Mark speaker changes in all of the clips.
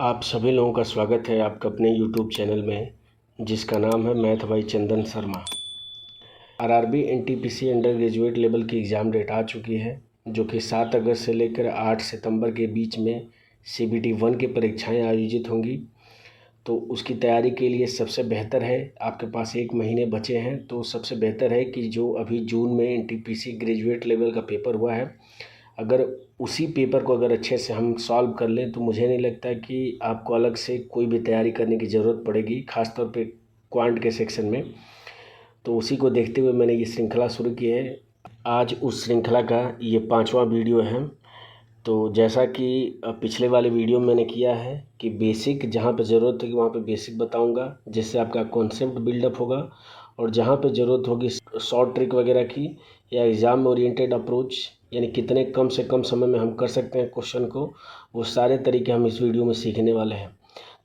Speaker 1: आप सभी लोगों का स्वागत है आपका अपने यूट्यूब चैनल में, जिसका नाम है math by Chandan Sharma. RRB NTPC under graduate level की एग्ज़ाम डेट आ चुकी है, जो कि 7 अगस्त से लेकर 8 सितंबर के बीच में CBT 1 की परीक्षाएं आयोजित होंगी। तो उसकी तैयारी के लिए सबसे बेहतर है, आपके पास 1 महीने बचे हैं, तो सबसे बेहतर है कि जो अभी जून में एनटीपीसी ग्रेजुएट लेवल का पेपर हुआ है, अगर उसी पेपर को अगर अच्छे से हम सॉल्व कर लें तो मुझे नहीं लगता कि आपको अलग से कोई भी तैयारी करने की ज़रूरत पड़ेगी, ख़ासतौर पे क्वांट के सेक्शन में। तो उसी को देखते हुए मैंने ये श्रृंखला शुरू की है। आज उस श्रृंखला का ये 5वां वीडियो है। तो जैसा कि पिछले वाले वीडियो में मैंने किया है कि बेसिक जहाँ पे ज़रूरत होगी वहाँ पे बेसिक बताऊँगा, जिससे आपका कॉन्सेप्ट बिल्डअप होगा, और जहाँ पे ज़रूरत होगी शॉर्ट ट्रिक वगैरह की या एग्ज़ाम ओरिएंटेड अप्रोच, यानी कितने कम से कम समय में हम कर सकते हैं क्वेश्चन को, वो सारे तरीके हम इस वीडियो में सीखने वाले हैं।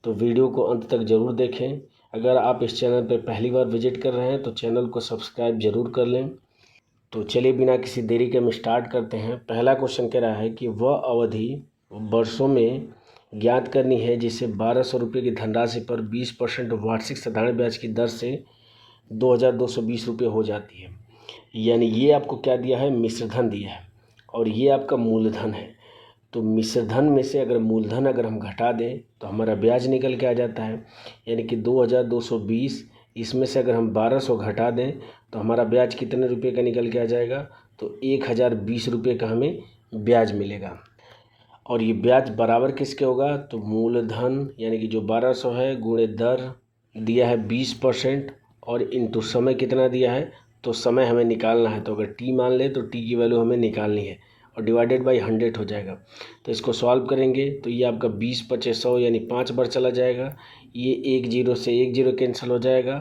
Speaker 1: तो वीडियो को अंत तक ज़रूर देखें। अगर आप इस चैनल पर पहली बार विजिट कर रहे हैं तो चैनल को सब्सक्राइब ज़रूर कर लें। तो चलिए बिना किसी देरी के हम स्टार्ट करते हैं। पहला क्वेश्चन कह रहा है कि वह अवधि वर्षों में ज्ञात करनी है जिससे 1200 रुपये की धनराशि पर 20% वार्षिक साधारण ब्याज की दर से 2220 रुपये हो जाती है। यानी ये आपको क्या दिया है, मिश्रधन दिया है, और ये आपका मूलधन है। तो मिश्रधन में से अगर मूलधन अगर हम घटा दें तो हमारा ब्याज निकल के आ जाता है, यानी कि 2220। इसमें से अगर हम 1200 घटा दें तो हमारा ब्याज कितने रुपये का निकल के आ जाएगा, तो 1020 रुपये का हमें ब्याज मिलेगा। और ये ब्याज बराबर किसके होगा, तो मूलधन यानी कि जो 1200 है गुणे दर दिया है 20%, और इनटू समय कितना दिया है, तो समय हमें निकालना है। तो अगर टी मान ले तो टी की वैल्यू हमें निकालनी है, और डिवाइडेड बाई 100 हो जाएगा। तो इसको सॉल्व करेंगे तो ये आपका 20 × 100 यानी 5 बार चला जाएगा। ये 1 0 से 1 0 कैंसिल हो जाएगा।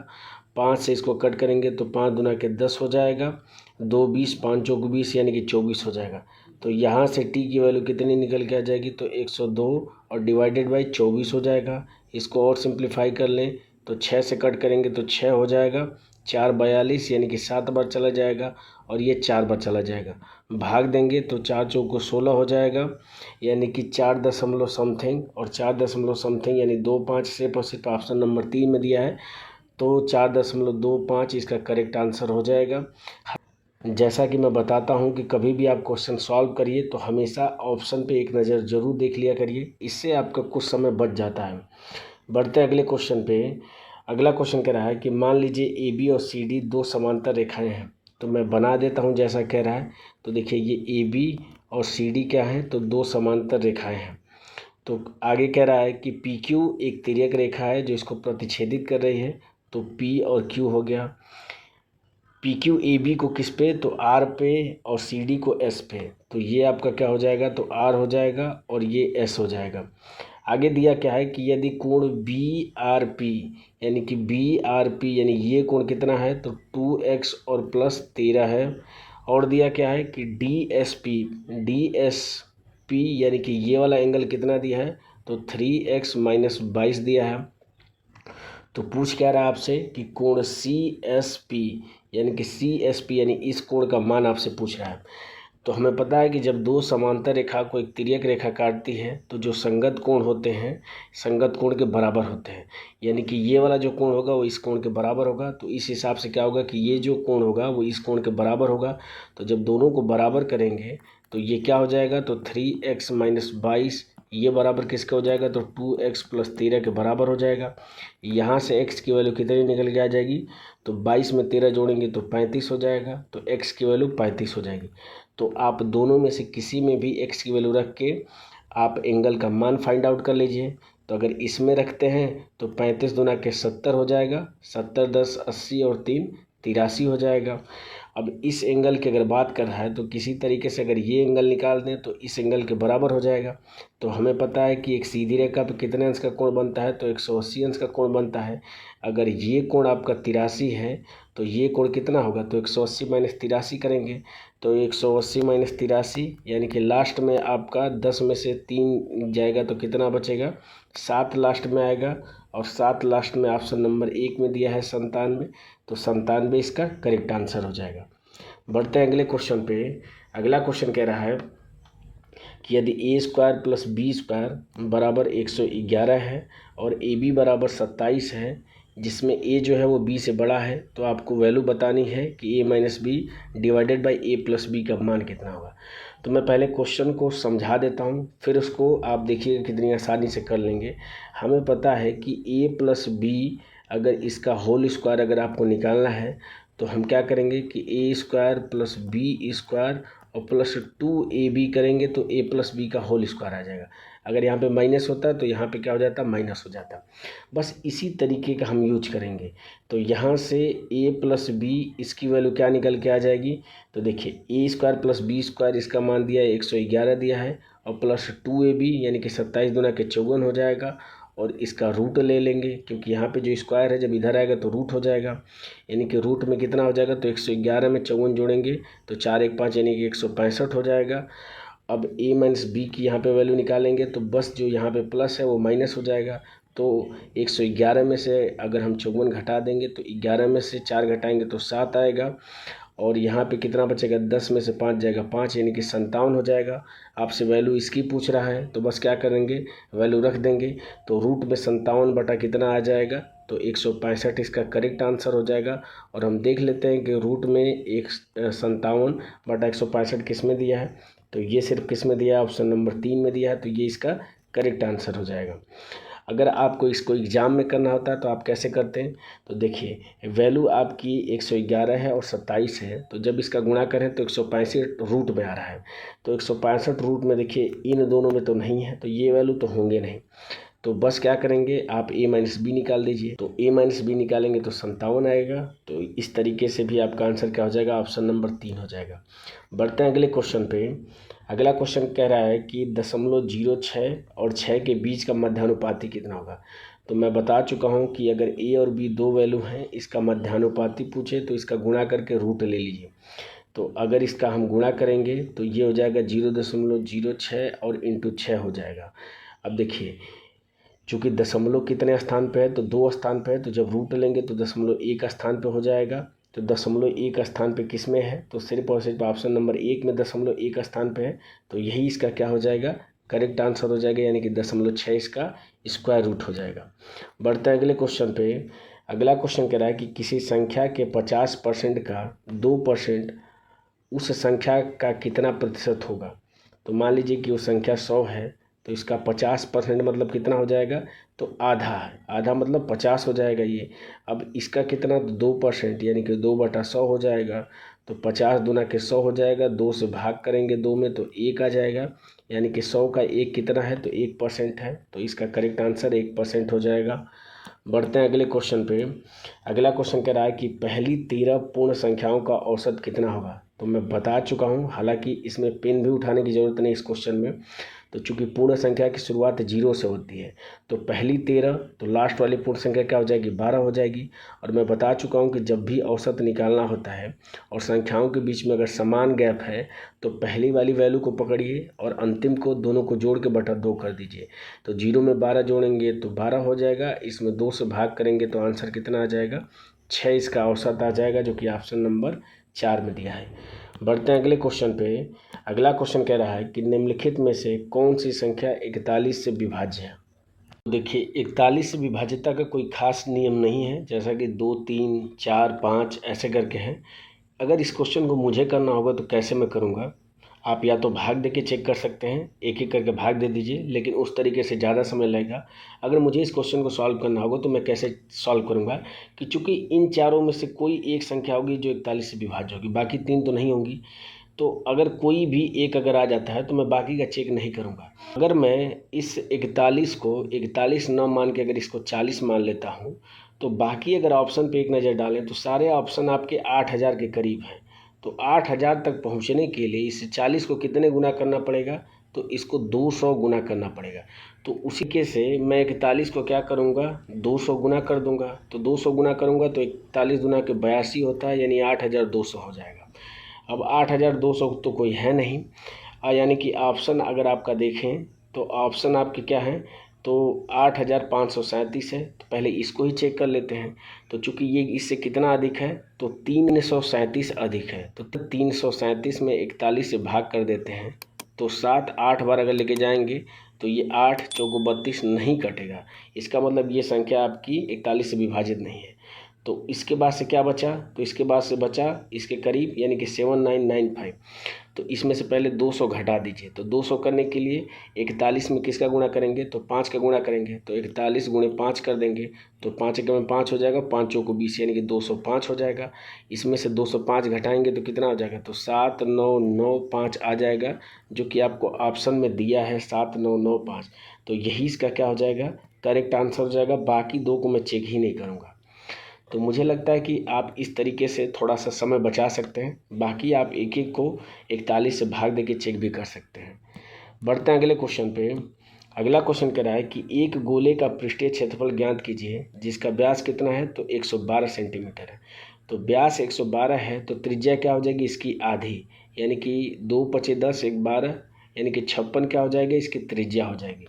Speaker 1: 5 से इसको कट करेंगे तो 5 दूना के 10 हो जाएगा। 2 20 5 चौक 20 यानी कि 24 हो जाएगा। तो यहाँ से टी की वैल्यू कितनी निकल के आ जाएगी, तो 102 और डिवाइडेड बाई 24 हो जाएगा। इसको और सिंप्लीफाई कर लें तो 6 से कट करेंगे तो 6 हो जाएगा। 4 42 यानी कि 7 बार चला जाएगा, और ये 4 बार चला जाएगा। भाग देंगे तो 4 चौको 16 हो जाएगा, यानी कि 4 दशमलव समथिंग, और 4 दशमलव समथिंग यानी 25 सिर्फ और सिर्फ ऑप्शन नंबर 3 में दिया है। तो 4.25 इसका करेक्ट आंसर हो जाएगा। जैसा कि मैं बताता हूं कि कभी भी आप क्वेश्चन सॉल्व करिए तो हमेशा ऑप्शन पे एक नज़र ज़रूर देख लिया करिए, इससे आपका कुछ समय बच जाता है। बढ़ते अगले क्वेश्चन पे। अगला क्वेश्चन कह रहा है कि मान लीजिए AB और CD दो समांतर रेखाएं हैं। तो मैं बना देता हूं जैसा कह रहा है। तो देखिए ये AB और CD क्या है, तो दो समांतर रेखाएं हैं। तो आगे कह रहा है कि PQ एक तिर्यक रेखा है जो इसको प्रतिच्छेदित कर रही है। तो P और Q हो गया। PQ AB को किस पे, तो R पे, और CD को S पे। तो ये आपका क्या हो जाएगा, तो R हो जाएगा और ये S हो जाएगा। आगे दिया क्या है कि यदि कोण BRP यानी कि BRP यानी ये कोण कितना है, तो 2x और प्लस 13 है। और दिया क्या है कि DSP यानी कि ये वाला एंगल कितना दिया है, तो 3x - 22 दिया है। तो पूछ क्या रहा है आपसे कि कोण CSP यानी इस कोण का मान आपसे पूछ रहा है। तो हमें पता है कि जब दो समांतर रेखा को एक तिर्यक रेखा काटती है तो जो संगत कोण होते हैं संगत कोण के बराबर होते हैं, यानी कि ये वाला जो कोण होगा वो इस कोण के बराबर होगा। तो इस हिसाब से क्या होगा कि ये जो कोण होगा वो इस कोण के बराबर होगा। तो जब दोनों को बराबर करेंगे तो ये क्या हो जाएगा, तो 3x - 22 ये बराबर किसका हो जाएगा, तो 2x + 13 के बराबर हो जाएगा। यहाँ से x की वैल्यू कितनी निकल के आ जाएगी, तो 22 में 13 जोड़ेंगे तो 35 हो जाएगा। तो x की वैल्यू 35 हो जाएगी। तो आप दोनों में से किसी में भी x की वैल्यू रख के आप एंगल का मान फाइंड आउट कर लीजिए। तो अगर इसमें रखते हैं तो 35 दूना के 70 हो जाएगा। 70 10 80 और 3 83 हो जाएगा। अब इस एंगल की अगर बात कर रहा है तो किसी तरीके से अगर ये एंगल निकाल दें तो इस एंगल के बराबर हो जाएगा। तो हमें पता है कि एक सीधी रेखा पर कितने अंश का कोण बनता है, तो 180 अंश का कोण बनता है। अगर ये कोण आपका 83 है तो ये कोण कितना होगा, तो 180 - 83 करेंगे तो 180 - 83 यानी कि लास्ट में आपका 10 में से 3 जाएगा तो कितना बचेगा, 7 लास्ट में आएगा। और 7 लास्ट में ऑप्शन नंबर 1 में दिया है 97। तो 97 इसका करेक्ट आंसर हो जाएगा। बढ़ते हैं अगले क्वेश्चन पे। अगला क्वेश्चन कह रहा है कि यदि ए स्क्वायर प्लस बी स्क्वायर बराबर 111 है और ए बी बराबर 27 है, जिसमें ए जो है वो बी से बड़ा है, तो आपको वैल्यू बतानी है कि A minus B divided by A plus B का मान कितना होगा। तो मैं पहले क्वेश्चन को समझा देता हूँ, फिर उसको आप देखिएगा कितनी आसानी से कर लेंगे। हमें पता है कि ए प्लस बी अगर इसका होल स्क्वायर अगर आपको निकालना है तो हम क्या करेंगे कि ए स्क्वायर प्लस बी स्क्वायर और प्लस 2ab करेंगे तो a प्लस बी का होल स्क्वायर आ जाएगा। अगर यहाँ पे माइनस होता है तो यहाँ पे क्या हो जाता, माइनस हो जाता। बस इसी तरीके का हम यूज करेंगे। तो यहाँ से a प्लस बी इसकी वैल्यू क्या निकल के आ जाएगी, तो देखिए ए स्क्वायर प्लस बी स्क्वायर इसका मान दिया है 111 दिया है और प्लस 2ab यानी कि 27 दूना के 54 हो जाएगा और इसका रूट ले लेंगे क्योंकि यहाँ पे जो स्क्वायर है जब इधर आएगा तो रूट हो जाएगा, यानी कि रूट में कितना हो जाएगा, तो 111 में 54 जोड़ेंगे तो 4 1 5 यानी कि 165 हो जाएगा। अब a माइनस बी की यहाँ पे वैल्यू निकालेंगे तो बस जो यहाँ पे प्लस है वो माइनस हो जाएगा। तो 111 में से अगर हम 54 घटा देंगे तो 11 में से 4 घटाएंगे तो 7 आएगा और यहाँ पे कितना बचेगा, 10 में से 5 जाएगा 5 यानी कि 57 हो जाएगा। आपसे वैल्यू इसकी पूछ रहा है तो बस क्या करेंगे, वैल्यू रख देंगे। तो रूट में 57 बटा कितना आ जाएगा, तो 165 इसका करेक्ट आंसर हो जाएगा। और हम देख लेते हैं कि रूट में 57 बटा 165 किस में दिया है, तो ये सिर्फ किस में दिया है, ऑप्शन नंबर 3 में दिया है, तो ये इसका करेक्ट आंसर हो जाएगा। अगर आपको इसको एग्ज़ाम में करना होता है तो आप कैसे करते हैं, तो देखिए वैल्यू आपकी 111 है और 27 है, तो जब इसका गुणा करें तो 165 रूट में आ रहा है, तो 165 रूट में देखिए इन दोनों में तो नहीं है तो ये वैल्यू तो होंगे नहीं। तो बस क्या करेंगे, आप a माइनस बी निकाल दीजिए। तो a माइनस बी निकालेंगे तो 57 आएगा। तो इस तरीके से भी आपका आंसर क्या हो जाएगा, ऑप्शन नंबर 3 हो जाएगा। बढ़ते हैं अगले क्वेश्चन पे। अगला क्वेश्चन कह रहा है कि 0.06 और 6 के बीच का मध्यानुपाती कितना होगा। तो मैं बता चुका हूँ कि अगर a और b दो वैल्यू हैं, इसका मध्यानुपाती पूछे तो इसका गुणा करके रूट ले लीजिए। तो अगर इसका हम गुणा करेंगे तो ये हो जाएगा 0.06 और इंटू 6 हो जाएगा। अब देखिए चूँकि दशमलव कितने स्थान पे है, तो 2 स्थान पे है, तो जब रूट लेंगे तो 0.1 स्थान पे हो जाएगा। तो 0.1 स्थान पे किस में है, तो सिर्फ और सिर्फ ऑप्शन नंबर 1 में 0.1 स्थान पे है, तो यही इसका क्या हो जाएगा, करेक्ट आंसर हो जाएगा, यानी कि 0.6 इसका स्क्वायर रूट हो जाएगा। बढ़ते हैं अगले क्वेश्चन पे। अगला क्वेश्चन कह रहा है कि किसी संख्या के 50% का 2% उस संख्या का कितना प्रतिशत होगा। तो मान लीजिए कि वो संख्या 100 है, तो इसका 50% मतलब कितना हो जाएगा, तो आधा है, आधा मतलब 50 हो जाएगा ये। अब इसका कितना, तो 2% यानी कि 2/100 हो जाएगा। तो 50 दूना के 100 हो जाएगा, 2 से भाग करेंगे 2 में तो 1 आ जाएगा, यानी कि 100 का 1 कितना है, तो 1% है। तो इसका करेक्ट आंसर 1% हो जाएगा। बढ़ते हैं अगले क्वेश्चन पे। अगला क्वेश्चन कह रहा है कि पहली 13 पूर्ण संख्याओं का औसत कितना होगा। तो मैं बता चुका हूँ, हालांकि इसमें पेन भी उठाने की ज़रूरत नहीं इस क्वेश्चन में। तो चूंकि पूर्ण संख्या की शुरुआत 0 से होती है, तो पहली 13 तो लास्ट वाली पूर्ण संख्या क्या हो जाएगी, 12 हो जाएगी। और मैं बता चुका हूँ कि जब भी औसत निकालना होता है और संख्याओं के बीच में अगर समान गैप है तो पहली वाली वैल्यू को पकड़िए और अंतिम को दोनों को जोड़ के बटा 2 कर दीजिए। तो 0 में 12 जोड़ेंगे तो 12 हो जाएगा, इसमें 2 से भाग करेंगे तो आंसर कितना आ जाएगा, 6 इसका औसत आ जाएगा, जो कि ऑप्शन नंबर 4 में दिया है। बढ़ते हैं अगले क्वेश्चन पे। अगला क्वेश्चन कह रहा है कि निम्नलिखित में से कौन सी संख्या 41 से विभाज्य है। तो देखिए 41 से विभाज्यता का कोई खास नियम नहीं है, जैसा कि 2 3 4 5 ऐसे करके हैं। अगर इस क्वेश्चन को मुझे करना होगा तो कैसे मैं करूँगा, आप या तो भाग दे के चेक कर सकते हैं, एक एक करके भाग दे दीजिए, लेकिन उस तरीके से ज़्यादा समय लगेगा। अगर मुझे इस क्वेश्चन को सॉल्व करना होगा तो मैं कैसे सॉल्व करूँगा कि चूँकि इन चारों में से कोई एक संख्या होगी जो 41 से विभाज्य होगी, बाकी 3 तो नहीं होंगी। तो अगर कोई भी एक अगर आ जाता है तो मैं बाकी का चेक नहीं करूँगा। अगर मैं इस 41 को 41 न मान के अगर इसको 40 मान लेता हूँ, तो बाकी अगर ऑप्शन पे एक नज़र डालें तो सारे ऑप्शन आपके 8000 के करीब हैं। तो 8000 तक पहुंचने के लिए इस 40 को कितने गुना करना पड़ेगा, तो इसको 200 गुना करना पड़ेगा। तो उसी के से मैं 41 को क्या करूंगा, 200 गुना कर दूंगा। तो 200 गुना करूंगा तो 41 गुना के 82 होता है, यानी 8200 हो जाएगा। अब 8200 तो कोई है नहीं, यानी कि ऑप्शन अगर आपका देखें तो ऑप्शन आपके क्या है, तो 8537 है। तो पहले इसको ही चेक कर लेते हैं। तो चूंकि ये इससे कितना अधिक है, तो 337 अधिक है। तो 337 में 41 से भाग कर देते हैं तो 7 8 बार अगर लेके जाएंगे तो ये 8 चौको 32 नहीं कटेगा। इसका मतलब ये संख्या आपकी 41 से विभाजित नहीं है। तो इसके बाद से क्या बचा, तो इसके बाद से बचा इसके करीब यानी कि 7995। तो इसमें से पहले 200 घटा दीजिए। तो 200 करने के लिए 41 में किसका गुणा करेंगे, तो 5 का गुणा करेंगे। तो 41 गुणे 5 कर देंगे तो 5 एकम में 5 हो जाएगा, 5 चौको 20 यानी कि 205 हो जाएगा। इसमें से 205 घटाएंगे तो कितना हो जाएगा, तो 7995 आ जाएगा, जो कि आपको ऑप्शन में दिया है 7995। तो यही इसका क्या हो जाएगा, करेक्ट आंसर हो जाएगा। बाकी दो को मैं चेक ही नहीं करूँगा। तो मुझे लगता है कि आप इस तरीके से थोड़ा सा समय बचा सकते हैं। बाकी आप एक एक को 41 से भाग देके चेक भी कर सकते हैं। बढ़ते हैं अगले क्वेश्चन पे। अगला क्वेश्चन कह रहा है कि एक गोले का पृष्ठीय क्षेत्रफल ज्ञात कीजिए जिसका व्यास कितना है, तो 112 सेंटीमीटर है। तो व्यास 112 है तो त्रिज्या क्या हो जाएगी, इसकी आधी, यानी कि 2 पचे 10 1 12 यानी कि 56 क्या हो जाएगा, इसकी त्रिज्या हो जाएगी।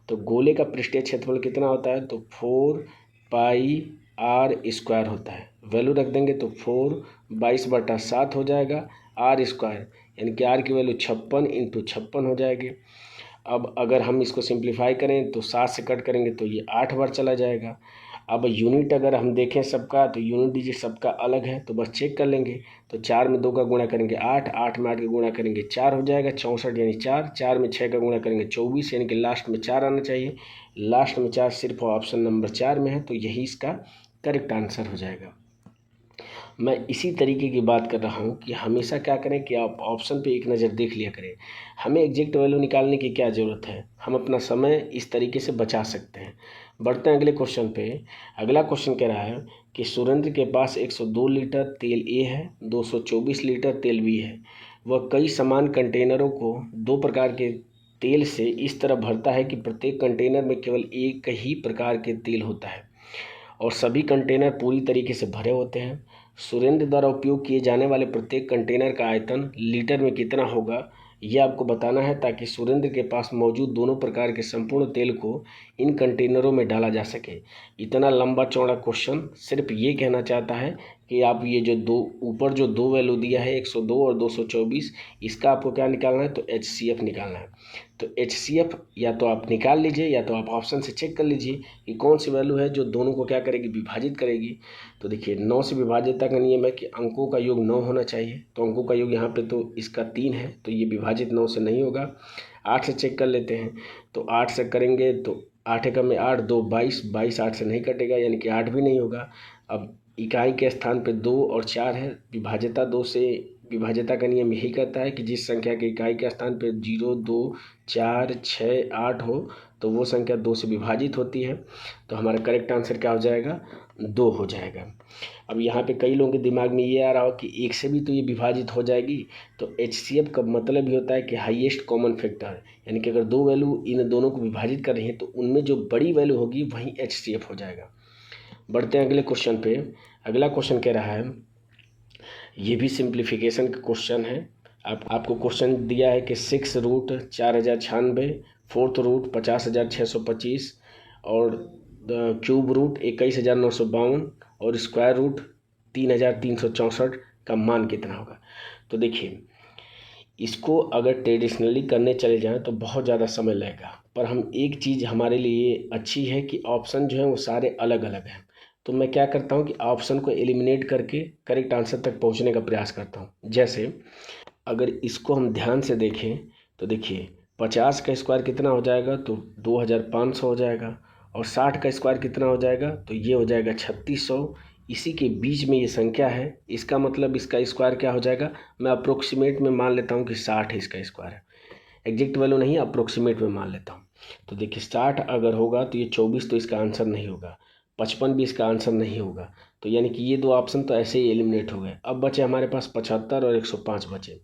Speaker 1: तो गोले का पृष्ठीय क्षेत्रफल कितना होता है, तो 4 पाई आर स्क्वायर होता है। वैल्यू रख देंगे तो 4 22/7 हो जाएगा आर स्क्वायर, यानी कि आर की वैल्यू 56 इंटू 56 हो जाएगी। अब अगर हम इसको सिंप्लीफाई करें तो 7 से कट करेंगे तो ये 8 बार चला जाएगा। अब यूनिट अगर हम देखें सबका, तो यूनिट डिजिट सबका अलग है, तो बस चेक कर लेंगे। तो 4 में 2 का गुणा करेंगे 8, 8 में 8 का गुणा करेंगे 4 हो जाएगा 64 यानी 4, 4 में 6 का गुणा करेंगे 24 यानी कि लास्ट में 4 आना चाहिए। लास्ट में 4 सिर्फ ऑप्शन नंबर 4 में है, तो यही इसका करेक्ट आंसर हो जाएगा। मैं इसी तरीके की बात कर रहा हूँ कि हमेशा क्या करें कि आप ऑप्शन पे एक नज़र देख लिया करें। हमें एग्जैक्ट वैल्यू निकालने की क्या ज़रूरत है, हम अपना समय इस तरीके से बचा सकते हैं। बढ़ते हैं अगले क्वेश्चन पे। अगला क्वेश्चन कह रहा है कि सुरेंद्र के पास 102 लीटर तेल ए है, 224 लीटर तेल बी है। वह कई समान कंटेनरों को 2 प्रकार के तेल से इस तरह भरता है कि प्रत्येक कंटेनर में केवल एक ही प्रकार के तेल होता है और सभी कंटेनर पूरी तरीके से भरे होते हैं। सुरेंद्र द्वारा उपयोग किए जाने वाले प्रत्येक कंटेनर का आयतन लीटर में कितना होगा, यह आपको बताना है, ताकि सुरेंद्र के पास मौजूद दोनों प्रकार के संपूर्ण तेल को इन कंटेनरों में डाला जा सके। इतना लंबा चौड़ा क्वेश्चन सिर्फ ये कहना चाहता है कि आप ये जो ऊपर जो दो वैल्यू दिया है 102 और 224, इसका आपको क्या निकालना है, तो HCF निकालना है। तो HCF या तो आप निकाल लीजिए या तो आप ऑप्शन से चेक कर लीजिए कि कौन सी वैल्यू है जो दोनों को क्या करेगी, विभाजित करेगी। तो देखिए 9 से विभाजितता का नियम है कि अंकों का योग 9 होना चाहिए। तो अंकों का योग यहाँ पे तो इसका 3 है, तो ये विभाजित 9 से नहीं होगा। 8 से चेक कर लेते हैं। तो 8 से करेंगे तो 8 एकम में 8, 2 22, 22 8 से नहीं कटेगा, यानी कि 8 भी नहीं होगा। अब इकाई के स्थान पे 2 और 4 है। विभाज्यता 2 से विभाज्यता का नियम यही कहता है कि जिस संख्या के इकाई के स्थान पे 0 2 4 6 8 हो तो वो संख्या 2 से विभाजित होती है। तो हमारा करेक्ट आंसर क्या हो जाएगा, 2 हो जाएगा। अब यहाँ पे कई लोगों के दिमाग में ये आ रहा हो कि 1 से भी तो ये विभाजित हो जाएगी। तो HCF का मतलब ही होता है कि हाईएस्ट कॉमन फैक्टर, यानी कि अगर दो वैल्यू इन दोनों को विभाजित कर रही है तो उनमें जो बड़ी वैल्यू होगी वही HCF हो जाएगा। बढ़ते हैं अगले क्वेश्चन पे। अगला क्वेश्चन कह रहा है, ये भी सिंप्लीफिकेशन का क्वेश्चन है। आपको क्वेश्चन दिया है कि 6 रूट 4096, 4th रूट 50,625 और क्यूब रूट 21,952 और स्क्वायर रूट 3,364 का मान कितना होगा। तो देखिए इसको अगर ट्रेडिशनली करने चले जाएं तो बहुत ज़्यादा समय लगेगा, पर हम एक चीज़ हमारे लिए अच्छी है कि ऑप्शन जो है वो सारे अलग अलग हैं। तो मैं क्या करता हूँ कि ऑप्शन को एलिमिनेट करके करेक्ट आंसर तक पहुँचने का प्रयास करता हूँ। जैसे अगर इसको हम ध्यान से देखें तो देखिए 50 का स्क्वायर कितना हो जाएगा, तो 2500 हो जाएगा। और 60 का स्क्वायर कितना हो जाएगा, तो ये हो जाएगा 3600। इसी के बीच में ये संख्या है, इसका मतलब इसका स्क्वायर क्या हो जाएगा, मैं अप्रोक्सीमेट में मान लेता हूँ कि 60 है इसका स्क्वायर है। एग्जैक्ट वैल्यू नहीं, अप्रोक्सीमेट में मान लेता हूँ। तो देखिए 60 अगर होगा तो ये 24 तो इसका आंसर नहीं होगा, 55 भी इसका आंसर नहीं होगा। तो यानी कि ये दो ऑप्शन तो ऐसे ही एलिमिनेट हो गए। अब बचे हमारे पास 75 और 105 बचे।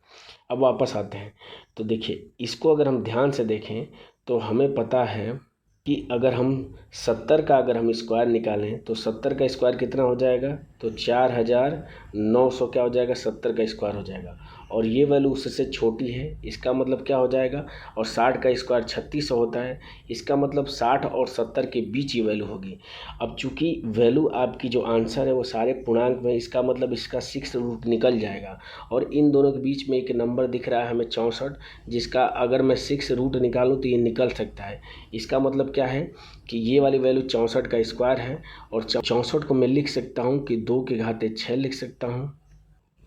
Speaker 1: अब वापस आते हैं तो देखिए इसको अगर हम ध्यान से देखें तो हमें पता है कि अगर हम 70 का अगर हम स्क्वायर निकालें तो 70 का स्क्वायर कितना हो जाएगा, तो 4900 क्या हो जाएगा, 70 का स्क्वायर हो जाएगा। और ये वैल्यू उससे छोटी है, इसका मतलब क्या हो जाएगा, और 60 का स्क्वायर 3600 होता है, इसका मतलब 60 और 70 के बीच ये वैल्यू होगी। अब चूंकि वैल्यू आपकी जो आंसर है वो सारे पूर्णांक में, इसका मतलब इसका 6 रूट निकल जाएगा, और इन दोनों के बीच में एक नंबर दिख रहा है हमें 64, जिसका अगर मैं 6 रूट निकालूँ तो ये निकल सकता है। इसका मतलब क्या है कि ये वाली वैल्यू 64 का स्क्वायर है, और 64 को मैं लिख सकता हूँ कि 2 के घाते 6 लिख सकता हूँ।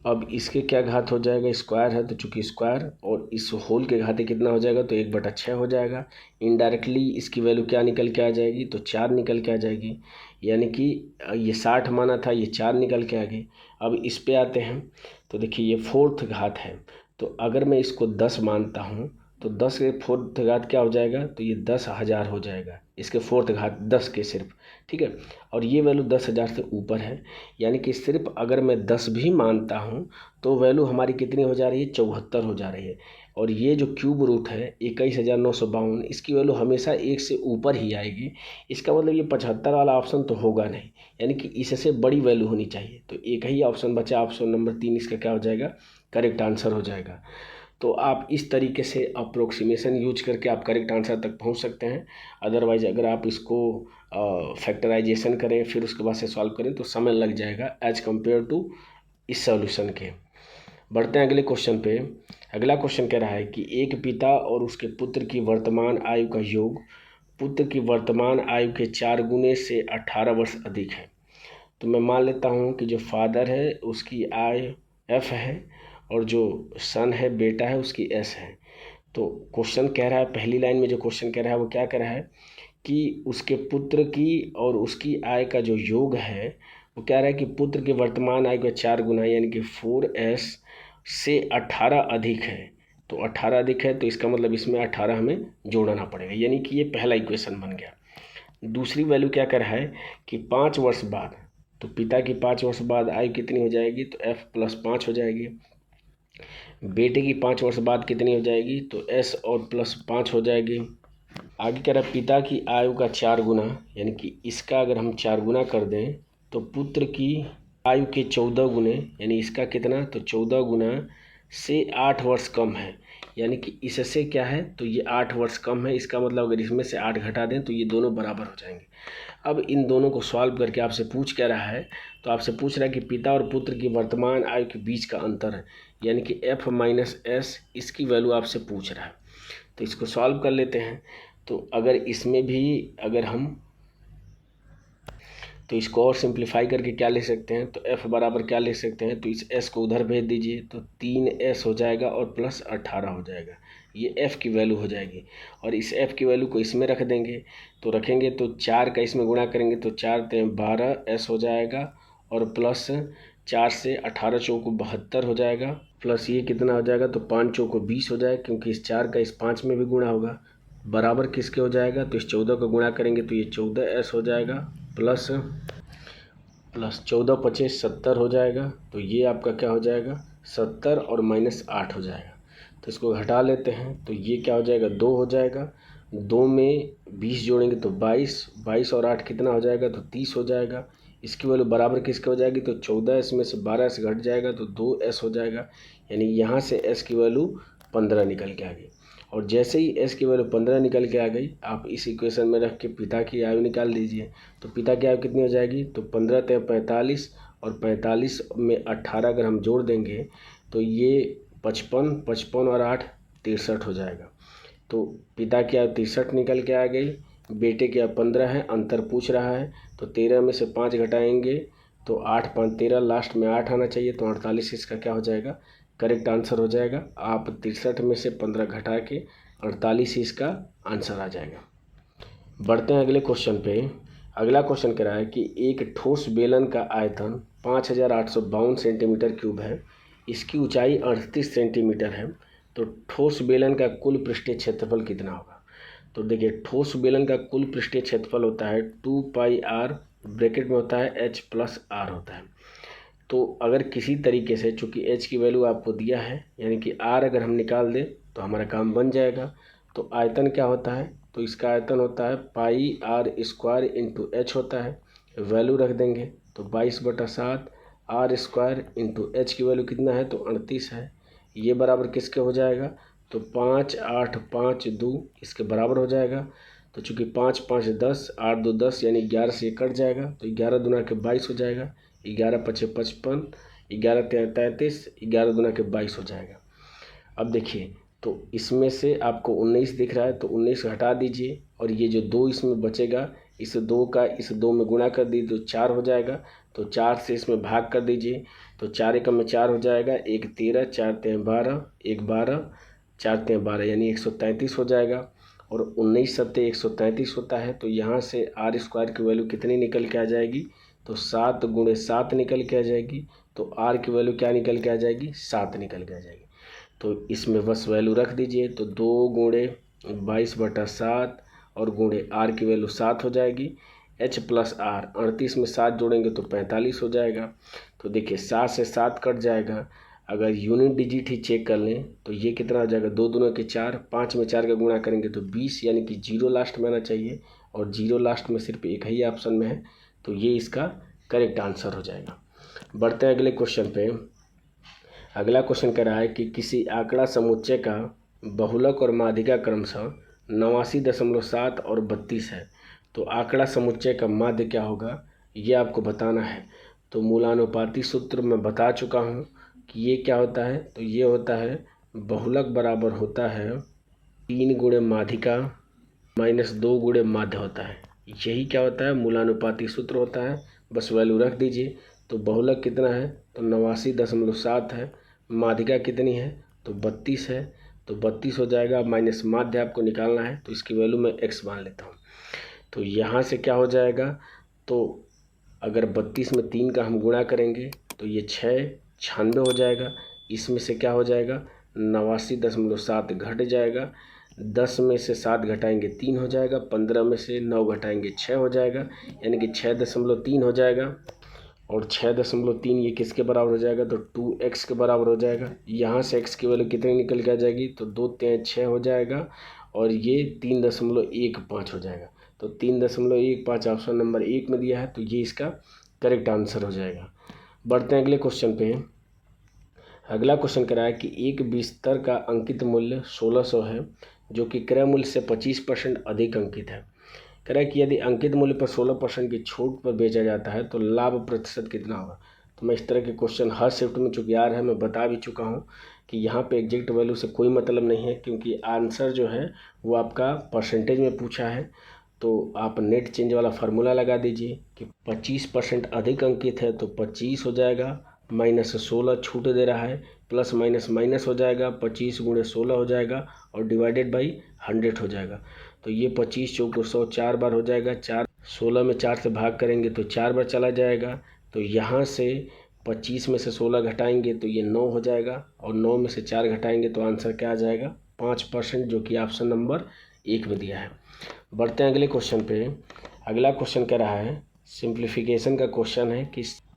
Speaker 1: अब इसके क्या घात हो जाएगा, स्क्वायर है तो चूंकि स्क्वायर, और इस होल के घाते कितना हो जाएगा, तो 1/6 हो जाएगा। इनडायरेक्टली इसकी वैल्यू क्या निकल के आ जाएगी, तो 4 निकल के आ जाएगी, यानी कि ये 60 माना था, ये 4 निकल के आ गई। अब इस पे आते हैं, तो देखिए ये फोर्थ घात है, तो अगर मैं इसको 10 मानता हूँ तो 10 के फोर्थ घात क्या हो जाएगा, तो ये 10,000 हो जाएगा, इसके फोर्थ घात 10 के सिर्फ, ठीक है। और ये वैल्यू 10,000 से ऊपर है, यानी कि सिर्फ अगर मैं 10 भी मानता हूँ तो वैल्यू हमारी कितनी हो जा रही है, 74 हो जा रही है। और ये जो क्यूब रूट है 21,952, इसकी वैल्यू हमेशा 1 से ऊपर ही आएगी। इसका मतलब ये 75 वाला ऑप्शन तो होगा नहीं, यानी कि इससे बड़ी वैल्यू होनी चाहिए। तो एक ही ऑप्शन बचा, ऑप्शन नंबर 3 इसका क्या हो जाएगा, करेक्ट आंसर हो जाएगा। तो आप इस तरीके से अप्रोक्सीमेशन यूज करके आप करेक्ट आंसर तक पहुंच सकते हैं। अदरवाइज अगर आप इसको फैक्टराइजेशन करें फिर उसके बाद से सॉल्व करें तो समय लग जाएगा एज कम्पेयर टू इस सॉल्यूशन के। बढ़ते हैं अगले क्वेश्चन पे। अगला क्वेश्चन कह रहा है कि एक पिता और उसके पुत्र की वर्तमान आयु का योग पुत्र की वर्तमान आयु के 4 गुने से 18 वर्ष अधिक है। तो मैं मान लेता हूँ कि जो फादर है उसकी आय एफ है, और जो सन है बेटा है उसकी एस है। तो क्वेश्चन कह रहा है, पहली लाइन में जो क्वेश्चन कह रहा है वो क्या कह रहा है कि उसके पुत्र की और उसकी आय का जो योग है वो कह रहा है कि पुत्र के वर्तमान आय का 4 गुना यानी कि 4s से 18 अधिक है। तो 18 अधिक है तो इसका मतलब इसमें 18 हमें जोड़ना पड़ेगा, यानी कि ये पहला इक्वेशन बन गया। दूसरी वैल्यू क्या कर रहा है कि 5 वर्ष बाद, तो पिता की 5 वर्ष बाद आयु कितनी हो जाएगी, तो f+5 हो जाएगी। बेटे की 5 वर्ष बाद कितनी हो जाएगी, तो s और +5 हो जाएगी। आगे कह रहा है पिता की आयु का 4 गुना, यानी कि इसका अगर हम 4 गुना कर दें तो पुत्र की आयु के 14 गुने, यानी इसका कितना, तो 14 गुना से 8 वर्ष कम है, यानी कि इससे क्या है, तो ये 8 वर्ष कम है। इसका मतलब अगर इसमें से 8 घटा दें तो ये दोनों बराबर हो जाएंगे। अब इन दोनों को सॉल्व करके आपसे पूछ क्या रहा है, तो आपसे पूछ रहा है कि पिता और पुत्र की वर्तमान आयु के बीच का अंतर है, यानी कि f-s, इसकी वैल्यू आपसे पूछ रहा है। तो इसको सॉल्व कर लेते हैं। तो अगर इसमें भी अगर हम तो इसको और सिंप्लीफाई करके क्या ले सकते हैं, तो f बराबर क्या ले सकते हैं, तो इस s को उधर भेज दीजिए तो 3s हो जाएगा और +18 हो जाएगा, ये f की वैल्यू हो जाएगी। और इस f की वैल्यू को इसमें रख देंगे, तो रखेंगे तो 4 का इसमें गुणा करेंगे तो 4 × 12s हो जाएगा, और प्लस 4 से 18 चौको 72 हो जाएगा, प्लस ये कितना हो जाएगा, तो 5 चौको 20 हो जाएगा, क्योंकि इस 4 का इस 5 में भी गुणा होगा, बराबर किसके हो जाएगा, तो इस 14 को गुणा करेंगे तो ये 14s हो जाएगा, प्लस 14 × 25 70 हो जाएगा। तो ये आपका क्या हो जाएगा, 70 और -8 हो जाएगा। तो इसको घटा लेते हैं तो ये क्या हो जाएगा, 2 हो जाएगा। 2 में 20 जोड़ेंगे तो 22 और 8 कितना हो जाएगा, तो 30 हो जाएगा। इसकी वैल्यू बराबर किसके हो जाएगी, तो 14 इसमें से 12 से घट जाएगा तो 2s हो जाएगा, यानी यहाँ से s की वैल्यू 15 निकल के आ गई। और जैसे ही s की वैल्यू 15 निकल के आ गई, आप इस इक्वेशन में रख के पिता की आयु निकाल दीजिए। तो पिता की आयु कितनी हो जाएगी, तो 15 × 45, और 45 में 18 अगर हम जोड़ देंगे तो ये 55 और 8 63 हो जाएगा। तो पिता की आयु 63 निकल के आ गई, बेटे की आयु 15 है, अंतर पूछ रहा है। तो 13 में से 5 घटाएंगे तो 8 × 5 = 13, लास्ट में 8 आना चाहिए, तो 48 इसका क्या हो जाएगा, करेक्ट आंसर हो जाएगा। आप 63 में से 15 घटा के 48 इसका आंसर आ जाएगा। बढ़ते हैं अगले क्वेश्चन पे। अगला क्वेश्चन कह रहा है कि एक ठोस बेलन का आयतन 5852 सेंटीमीटर क्यूब है, इसकी ऊंचाई 38 सेंटीमीटर है, तो ठोस बेलन का कुल पृष्ठीय क्षेत्रफल कितना होगा। तो देखिए ठोस बेलन का कुल पृष्ठीय क्षेत्रफल होता है 2πr, ब्रैकेट में होता है h+r होता है। तो अगर किसी तरीके से, चूँकि h की वैल्यू आपको दिया है, यानी कि r अगर हम निकाल दें तो हमारा काम बन जाएगा। तो आयतन क्या होता है, तो इसका आयतन होता है πr² × h होता है, वैल्यू रख देंगे तो 22/7 r² × h की वैल्यू कितना है, तो 38 है, ये बराबर किसके हो जाएगा, तो 5 8 5 2 इसके बराबर हो जाएगा। तो चूँकि 5 5 10, 8 2 10 यानी 11 से ये कट जाएगा, तो 11 दूना के 22 हो जाएगा। 11 पचे 55, 11 तिया 33, 11 दूना के 22 हो जाएगा। अब देखिए, तो इसमें से आपको 19 दिख रहा है, तो 19 हटा दीजिए और ये जो 2 इसमें बचेगा, इस 2 का इस 2 में गुणा कर दीजिए तो 4 हो जाएगा। तो 4 से इसमें भाग कर दीजिए, तो 4 एकम में 4 हो जाएगा, 1 13, 4 तिया 12, 1 12, 4 तिया 12 यानी 133 हो जाएगा। और 19 सत्ते 133 होता है, तो यहाँ से आर स्क्वायर की वैल्यू कितनी निकल के आ जाएगी, तो 7 गुणे 7 निकल के आ जाएगी। तो आर की वैल्यू क्या निकल के आ जाएगी, 7 निकल के आ जाएगी। तो इसमें बस वैल्यू रख दीजिए, तो 2 गुणे 22/7 और गुणे आर की वैल्यू 7 हो जाएगी। h प्लस आर 38 में 7 जोड़ेंगे तो 45 हो जाएगा। तो देखिए 7 से 7 कट जाएगा। अगर यूनिट डिजिट ही चेक कर लें तो ये कितना हो जाएगा, 2 दूना के 4, 5 में 4 का गुणा करेंगे तो 20 यानी कि 0 लास्ट में आना चाहिए, और 0 लास्ट में सिर्फ एक ही ऑप्शन में है, तो ये इसका करेक्ट आंसर हो जाएगा। बढ़ते हैं अगले क्वेश्चन पे। अगला क्वेश्चन कह रहा है कि किसी आंकड़ा समुच्चय का बहुलक और माध्यिका क्रमशः 89.7 और 32 है, तो आंकड़ा समुच्चय का माध्य क्या होगा, ये आपको बताना है। तो मूलानुपाती सूत्र मैं बता चुका हूँ कि ये क्या होता है, तो ये होता है बहुलक बराबर होता है 3 गुणे माध्यिका माइनस 2 गुणे माध्य होता है। यही क्या होता है, मूलानुपाती सूत्र होता है। बस वैल्यू रख दीजिए। तो बहुलक कितना है, तो 89.7 है। माध्यिका कितनी है, तो 32 है, तो 32 हो जाएगा। माइनस माध्य आपको निकालना है, तो इसकी वैल्यू मैं x मान लेता हूँ। तो यहाँ से क्या हो जाएगा, तो अगर 32 में 3 का हम गुणा करेंगे तो ये 6 96 हो जाएगा। इसमें से क्या हो जाएगा, 89.7 घट जाएगा। 10 में से 7 घटाएंगे 3 हो जाएगा। 15 में से 9 घटाएंगे 6 हो जाएगा, यानी कि 6.3 हो जाएगा। और 6.3 ये किसके बराबर हो जाएगा, तो 2x के बराबर हो जाएगा। यहाँ से x की वैल्यू कितनी निकल के आ जाएगी, तो 2 तिया 6 हो जाएगा, और ये 3.15 हो जाएगा। तो 3.15 ऑप्शन नंबर 1 में दिया है, तो ये इसका करेक्ट आंसर हो जाएगा। बढ़ते हैं अगले क्वेश्चन पे। अगला क्वेश्चन कह रहा है कि एक बिस्तर का अंकित मूल्य 1600 है, जो कि क्रय मूल्य से 25% अधिक अंकित है। कह रहा है कि यदि अंकित मूल्य पर 16% की छूट पर बेचा जाता है तो लाभ प्रतिशत कितना होगा। तो मैं इस तरह के क्वेश्चन हर शिफ्ट में चूँकि आ रहा है, मैं बता भी चुका हूँ कि यहाँ पे एग्जैक्ट वैल्यू से कोई मतलब नहीं है, क्योंकि आंसर जो है वो आपका परसेंटेज में पूछा है। तो आप नेट चेंज वाला फार्मूला लगा दीजिए कि 25% अधिक अंकित है तो 25 हो जाएगा, माइनस 16 छूट दे रहा है, प्लस माइनस माइनस हो जाएगा, 25 गुणे 16 हो जाएगा, और डिवाइडेड बाई 100 हो जाएगा। तो ये 25 चौको 100 4 बार हो जाएगा। 4 16 में 4 से भाग करेंगे तो 4 बार चला जाएगा। तो यहाँ से 25 में से 16 घटाएंगे तो ये 9 हो जाएगा, और 9 में से 4 घटाएंगे तो आंसर क्या आ जाएगा, 5%, जो कि ऑप्शन नंबर 1 में दिया है। बढ़ते हैं अगले क्वेश्चन पे। अगला क्वेश्चन कह रहा है, सिंप्लीफिकेशन का क्वेश्चन है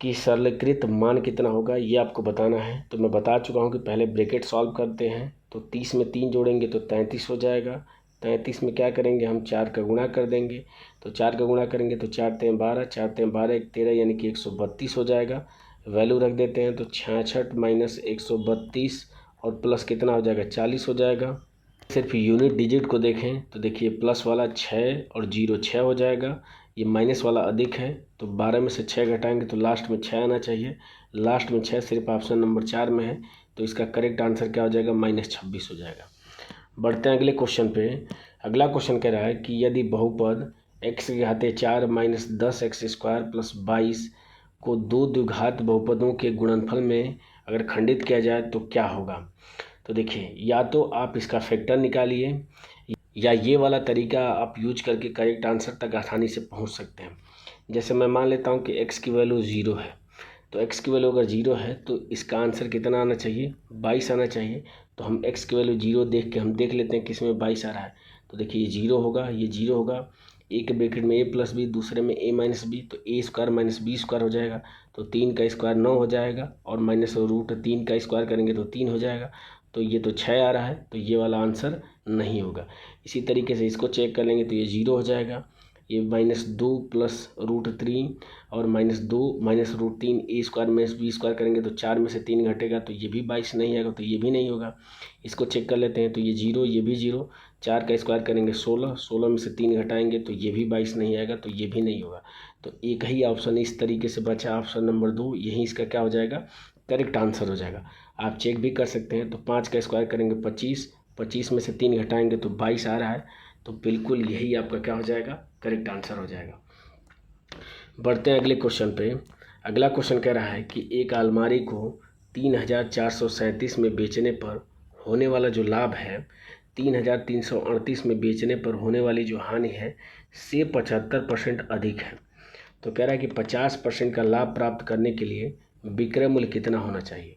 Speaker 1: कि सरलीकृत मान कितना होगा, ये आपको बताना है। तो मैं बता चुका हूँ कि पहले ब्रैकेट सॉल्व करते हैं। तो 30 में 3 जोड़ेंगे तो 33 हो जाएगा। 33 में क्या करेंगे, हम 4 का गुणा कर देंगे। तो 4 का गुणा करेंगे तो 4 तिया 12, 4 तिया 12 1 13 यानी कि 132 हो जाएगा। वैल्यू रख देते हैं, तो 66 माइनस 132 और प्लस कितना हो जाएगा, 40 हो जाएगा। सिर्फ यूनिट डिजिट को देखें तो देखिए प्लस वाला 6 और 0 6 हो जाएगा। ये माइनस वाला अधिक है, तो 12 में से 6 घटाएंगे तो लास्ट में 6 आना चाहिए। लास्ट में 6 सिर्फ ऑप्शन नंबर 4 में है, तो इसका करेक्ट आंसर क्या हो जाएगा, -26 हो जाएगा। बढ़ते हैं अगले क्वेश्चन पे। अगला क्वेश्चन कह रहा है कि यदि बहुपद x के घाते 4 माइनस 10x² प्लस 22 को 2 द्विघात बहुपदों के गुणनफल में अगर खंडित किया जाए तो क्या होगा। तो देखिए, या तो आप इसका फैक्टर निकालिए, या ये वाला तरीका आप यूज करके करेक्ट आंसर तक आसानी से पहुंच सकते हैं। जैसे मैं मान लेता हूं कि x की वैल्यू 0 है, तो x की वैल्यू अगर 0 है तो इसका आंसर कितना आना चाहिए, 22 आना चाहिए। तो हम x की वैल्यू 0 देख के हम देख लेते हैं किसमें 22 आ रहा है। तो देखिए ये 0 होगा, ये 0 होगा। एक ब्रैकेट में a प्लस बी, दूसरे में a माइनस बी, तो a square minus B square हो जाएगा। तो 3 का स्क्वायर 9 हो जाएगा, और माइनस √3 का स्क्वायर करेंगे तो 3 हो जाएगा। तो ये तो 6 आ रहा है, तो ये वाला आंसर नहीं होगा। इसी तरीके से इसको चेक कर लेंगे तो ये 0 हो जाएगा। ये -2 प्लस √3 और -2 -√3 a² -b² करेंगे तो 4 में से 3 घटेगा, तो ये भी 22 नहीं आएगा, तो ये भी नहीं होगा। इसको चेक कर लेते हैं, तो ये 0, ये भी 0, 4 का स्क्वायर करेंगे 16, 16 में से 3 घटाएंगे तो ये भी 22 नहीं आएगा, तो ये भी नहीं होगा। तो एक ही ऑप्शन इस तरीके से बचा, ऑप्शन नंबर 2, यही इसका क्या हो जाएगा, करेक्ट आंसर हो जाएगा। आप चेक भी कर सकते हैं। तो 5 का स्क्वायर करेंगे 25, 25 में से 3 घटाएंगे तो 22 आ रहा है, तो बिल्कुल यही आपका क्या हो जाएगा, करेक्ट आंसर हो जाएगा। बढ़ते हैं अगले क्वेश्चन पे। अगला क्वेश्चन कह रहा है कि एक अलमारी को 3437 में बेचने पर होने वाला जो लाभ है 3338 में बेचने पर होने वाली जो हानि है से 75% अधिक है। तो कह रहा है कि 50% का लाभ प्राप्त करने के लिए विक्रय मूल्य कितना होना चाहिए।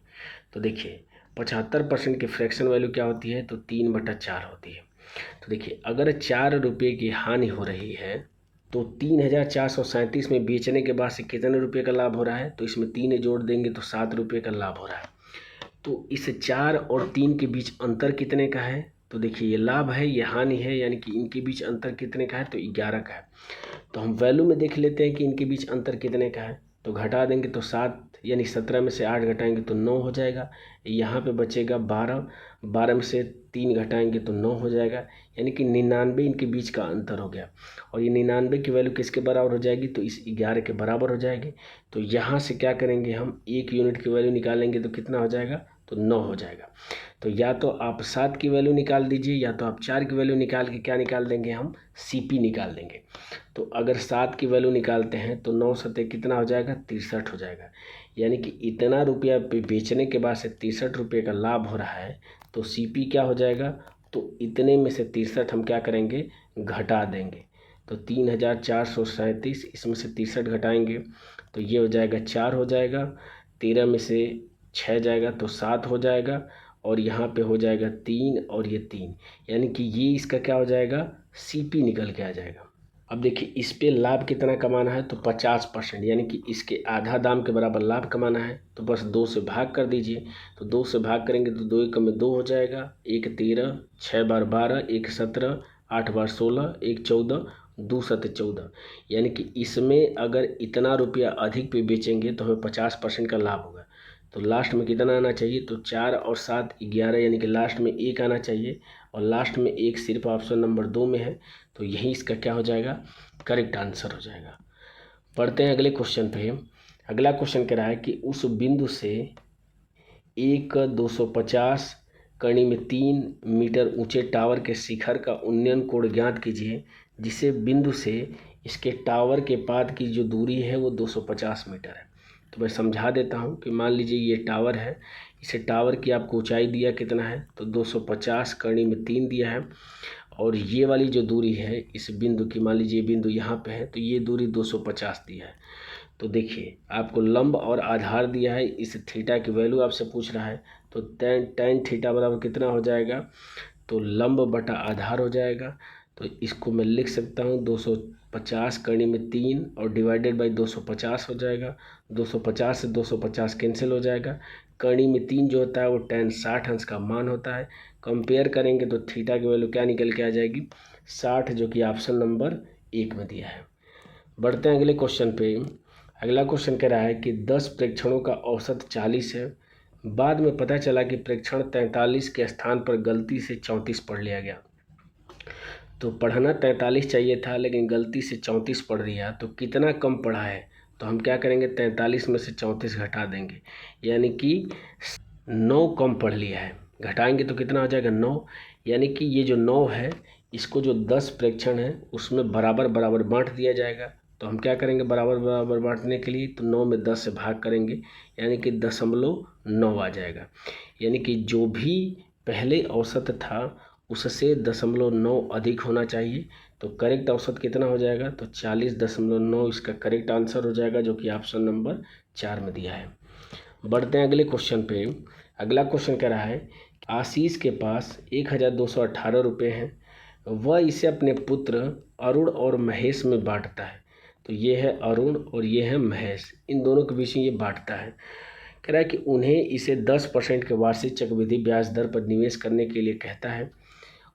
Speaker 1: तो देखिए 75% की फ्रैक्शन वैल्यू क्या होती है, तो 3/4 होती है। तो देखिए अगर 4 रुपये की हानि हो रही है तो 3437 में बेचने के बाद से कितने रुपये का लाभ हो रहा है, तो इसमें 3 जोड़ देंगे तो 7 रुपये का लाभ हो रहा है। तो इस 4 और 3 के बीच अंतर कितने का है, तो देखिए ये लाभ है, ये हानि है, यानी कि इनके बीच अंतर कितने का है, तो 11 का है। तो हम वैल्यू में देख लेते हैं कि इनके बीच अंतर कितने का है। तो घटा देंगे तो 7, यानी 17 में से 8 घटाएंगे तो 9 हो जाएगा। यहाँ पे बचेगा 12, 12 में से 3 घटाएंगे तो 9 हो जाएगा, यानी कि 99 इनके बीच का अंतर हो गया। और ये 99 की वैल्यू किसके बराबर हो जाएगी, तो इस 11 के बराबर हो जाएगी। तो यहाँ से क्या करेंगे, हम 1 यूनिट की वैल्यू निकालेंगे तो कितना हो जाएगा, तो 9 हो जाएगा। तो या तो आप 7 की वैल्यू निकाल दीजिए, या तो आप 4 की वैल्यू निकाल के क्या निकाल देंगे, हम CP निकाल देंगे। तो अगर 7 की वैल्यू निकालते हैं तो 9 सत्ते कितना हो जाएगा, 63 हो जाएगा। यानी कि इतना रुपया पे बेचने के बाद से 63 रुपये का लाभ हो रहा है, तो CP क्या हो जाएगा, तो इतने में से 63 हम क्या करेंगे, घटा देंगे। तो 3437, इसमें से 63 घटाएंगे तो ये हो जाएगा 4 हो जाएगा, 13 में से 6 जाएगा तो 7 हो जाएगा, और यहाँ पे हो जाएगा 3 और ये 3, यानी कि ये इसका क्या हो जाएगा, CP निकल के आ जाएगा। अब देखिए इस पे लाभ कितना कमाना है, तो 50%, यानी कि इसके आधा दाम के बराबर लाभ कमाना है। तो बस 2 से भाग कर दीजिए। तो 2 से भाग करेंगे तो 2 एकम में 2 हो जाएगा, 1 13, 6 बार 12, 1 17, 8 बार 16, 1 14, 2 सत्ते 14, यानी कि इसमें अगर इतना रुपया अधिक पे बेचेंगे तो हमें 50% का लाभ होगा। तो लास्ट में कितना आना चाहिए, तो 4 और 7 11, यानी कि लास्ट में 1 आना चाहिए, और लास्ट में 1 सिर्फ ऑप्शन नंबर 2 में है। तो यही इसका क्या हो जाएगा, करेक्ट आंसर हो जाएगा। पढ़ते हैं अगले क्वेश्चन पे। अगला क्वेश्चन कह रहा है कि उस बिंदु से एक 250 कड़ी में 3 मीटर ऊंचे टावर के शिखर का उन्नयन कोण ज्ञात कीजिए, जिसे बिंदु से इसके टावर के पाद की जो दूरी है वो 250 मीटर है। तो मैं समझा देता हूँ कि मान लीजिए ये टावर है, इसे टावर की आपको ऊंचाई दिया कितना है, तो 250 कड़ी में 3 दिया है, और ये वाली जो दूरी है इस बिंदु की, मान लीजिए बिंदु यहाँ पे है, तो ये दूरी 250 दिया है। तो देखिए आपको लंब और आधार दिया है, इस थीटा की वैल्यू आपसे पूछ रहा है। तो tan थीटा बराबर कितना हो जाएगा, तो लंब बटा आधार हो जाएगा। तो इसको मैं लिख सकता हूँ 250 कड़ी में 3 और डिवाइडेड बाई 250 हो जाएगा। 250 से 250 कैंसिल हो जाएगा। कड़ी में 3 जो होता है वो tan 60 अंश का मान होता है। कंपेयर करेंगे तो थीटा की वैल्यू क्या निकल के आ जाएगी, 60, जो कि ऑप्शन नंबर 1 में दिया है। बढ़ते हैं अगले क्वेश्चन पे। अगला क्वेश्चन कह रहा है कि 10 प्रेक्षणों का औसत 40 है। बाद में पता चला कि प्रेक्षण 43 के स्थान पर गलती से 34 पढ़ लिया गया। तो पढ़ना 43 चाहिए था, लेकिन गलती से 34 पढ़ दिया, तो कितना कम पढ़ा है, तो हम क्या करेंगे, 43 में से 34 घटा देंगे, यानी कि 9 कम पढ़ लिया है। घटाएंगे तो कितना हो जाएगा, 9, यानी कि ये जो 9 है इसको जो 10 प्रेक्षण है उसमें बराबर बराबर बांट दिया जाएगा। तो हम क्या करेंगे, बराबर बराबर बांटने के लिए तो 9 में 10 से भाग करेंगे, यानी कि 0.9 आ जाएगा। यानी कि जो भी पहले औसत था उससे 0.9 अधिक होना चाहिए। तो करेक्ट औसत कितना हो जाएगा, तो 40.9 इसका करेक्ट आंसर हो जाएगा, जो कि ऑप्शन नंबर 4 में दिया है। बढ़ते हैं अगले क्वेश्चन पे। अगला क्वेश्चन कह रहा है आशीष के पास 1218 रुपये हैं, वह इसे अपने पुत्र अरुण और महेश में बांटता है। तो ये है अरुण और ये है महेश, इन दोनों के बीच में ये बांटता है। कह रहा है कि उन्हें इसे 10% के वार्षिक चक्रवृद्धि ब्याज दर पर निवेश करने के लिए कहता है,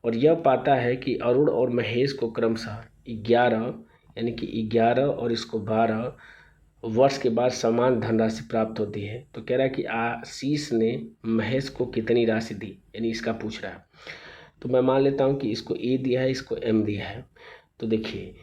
Speaker 1: और यह पाता है कि अरुण और महेश को क्रमशः 11, यानी कि 11 और इसको 12 वर्ष के बाद समान धनराशि प्राप्त होती है। तो कह रहा है कि आशीष ने महेश को कितनी राशि दी, यानी इसका पूछ रहा है। तो मैं मान लेता हूँ कि इसको ए दिया है, इसको एम दिया है। तो देखिए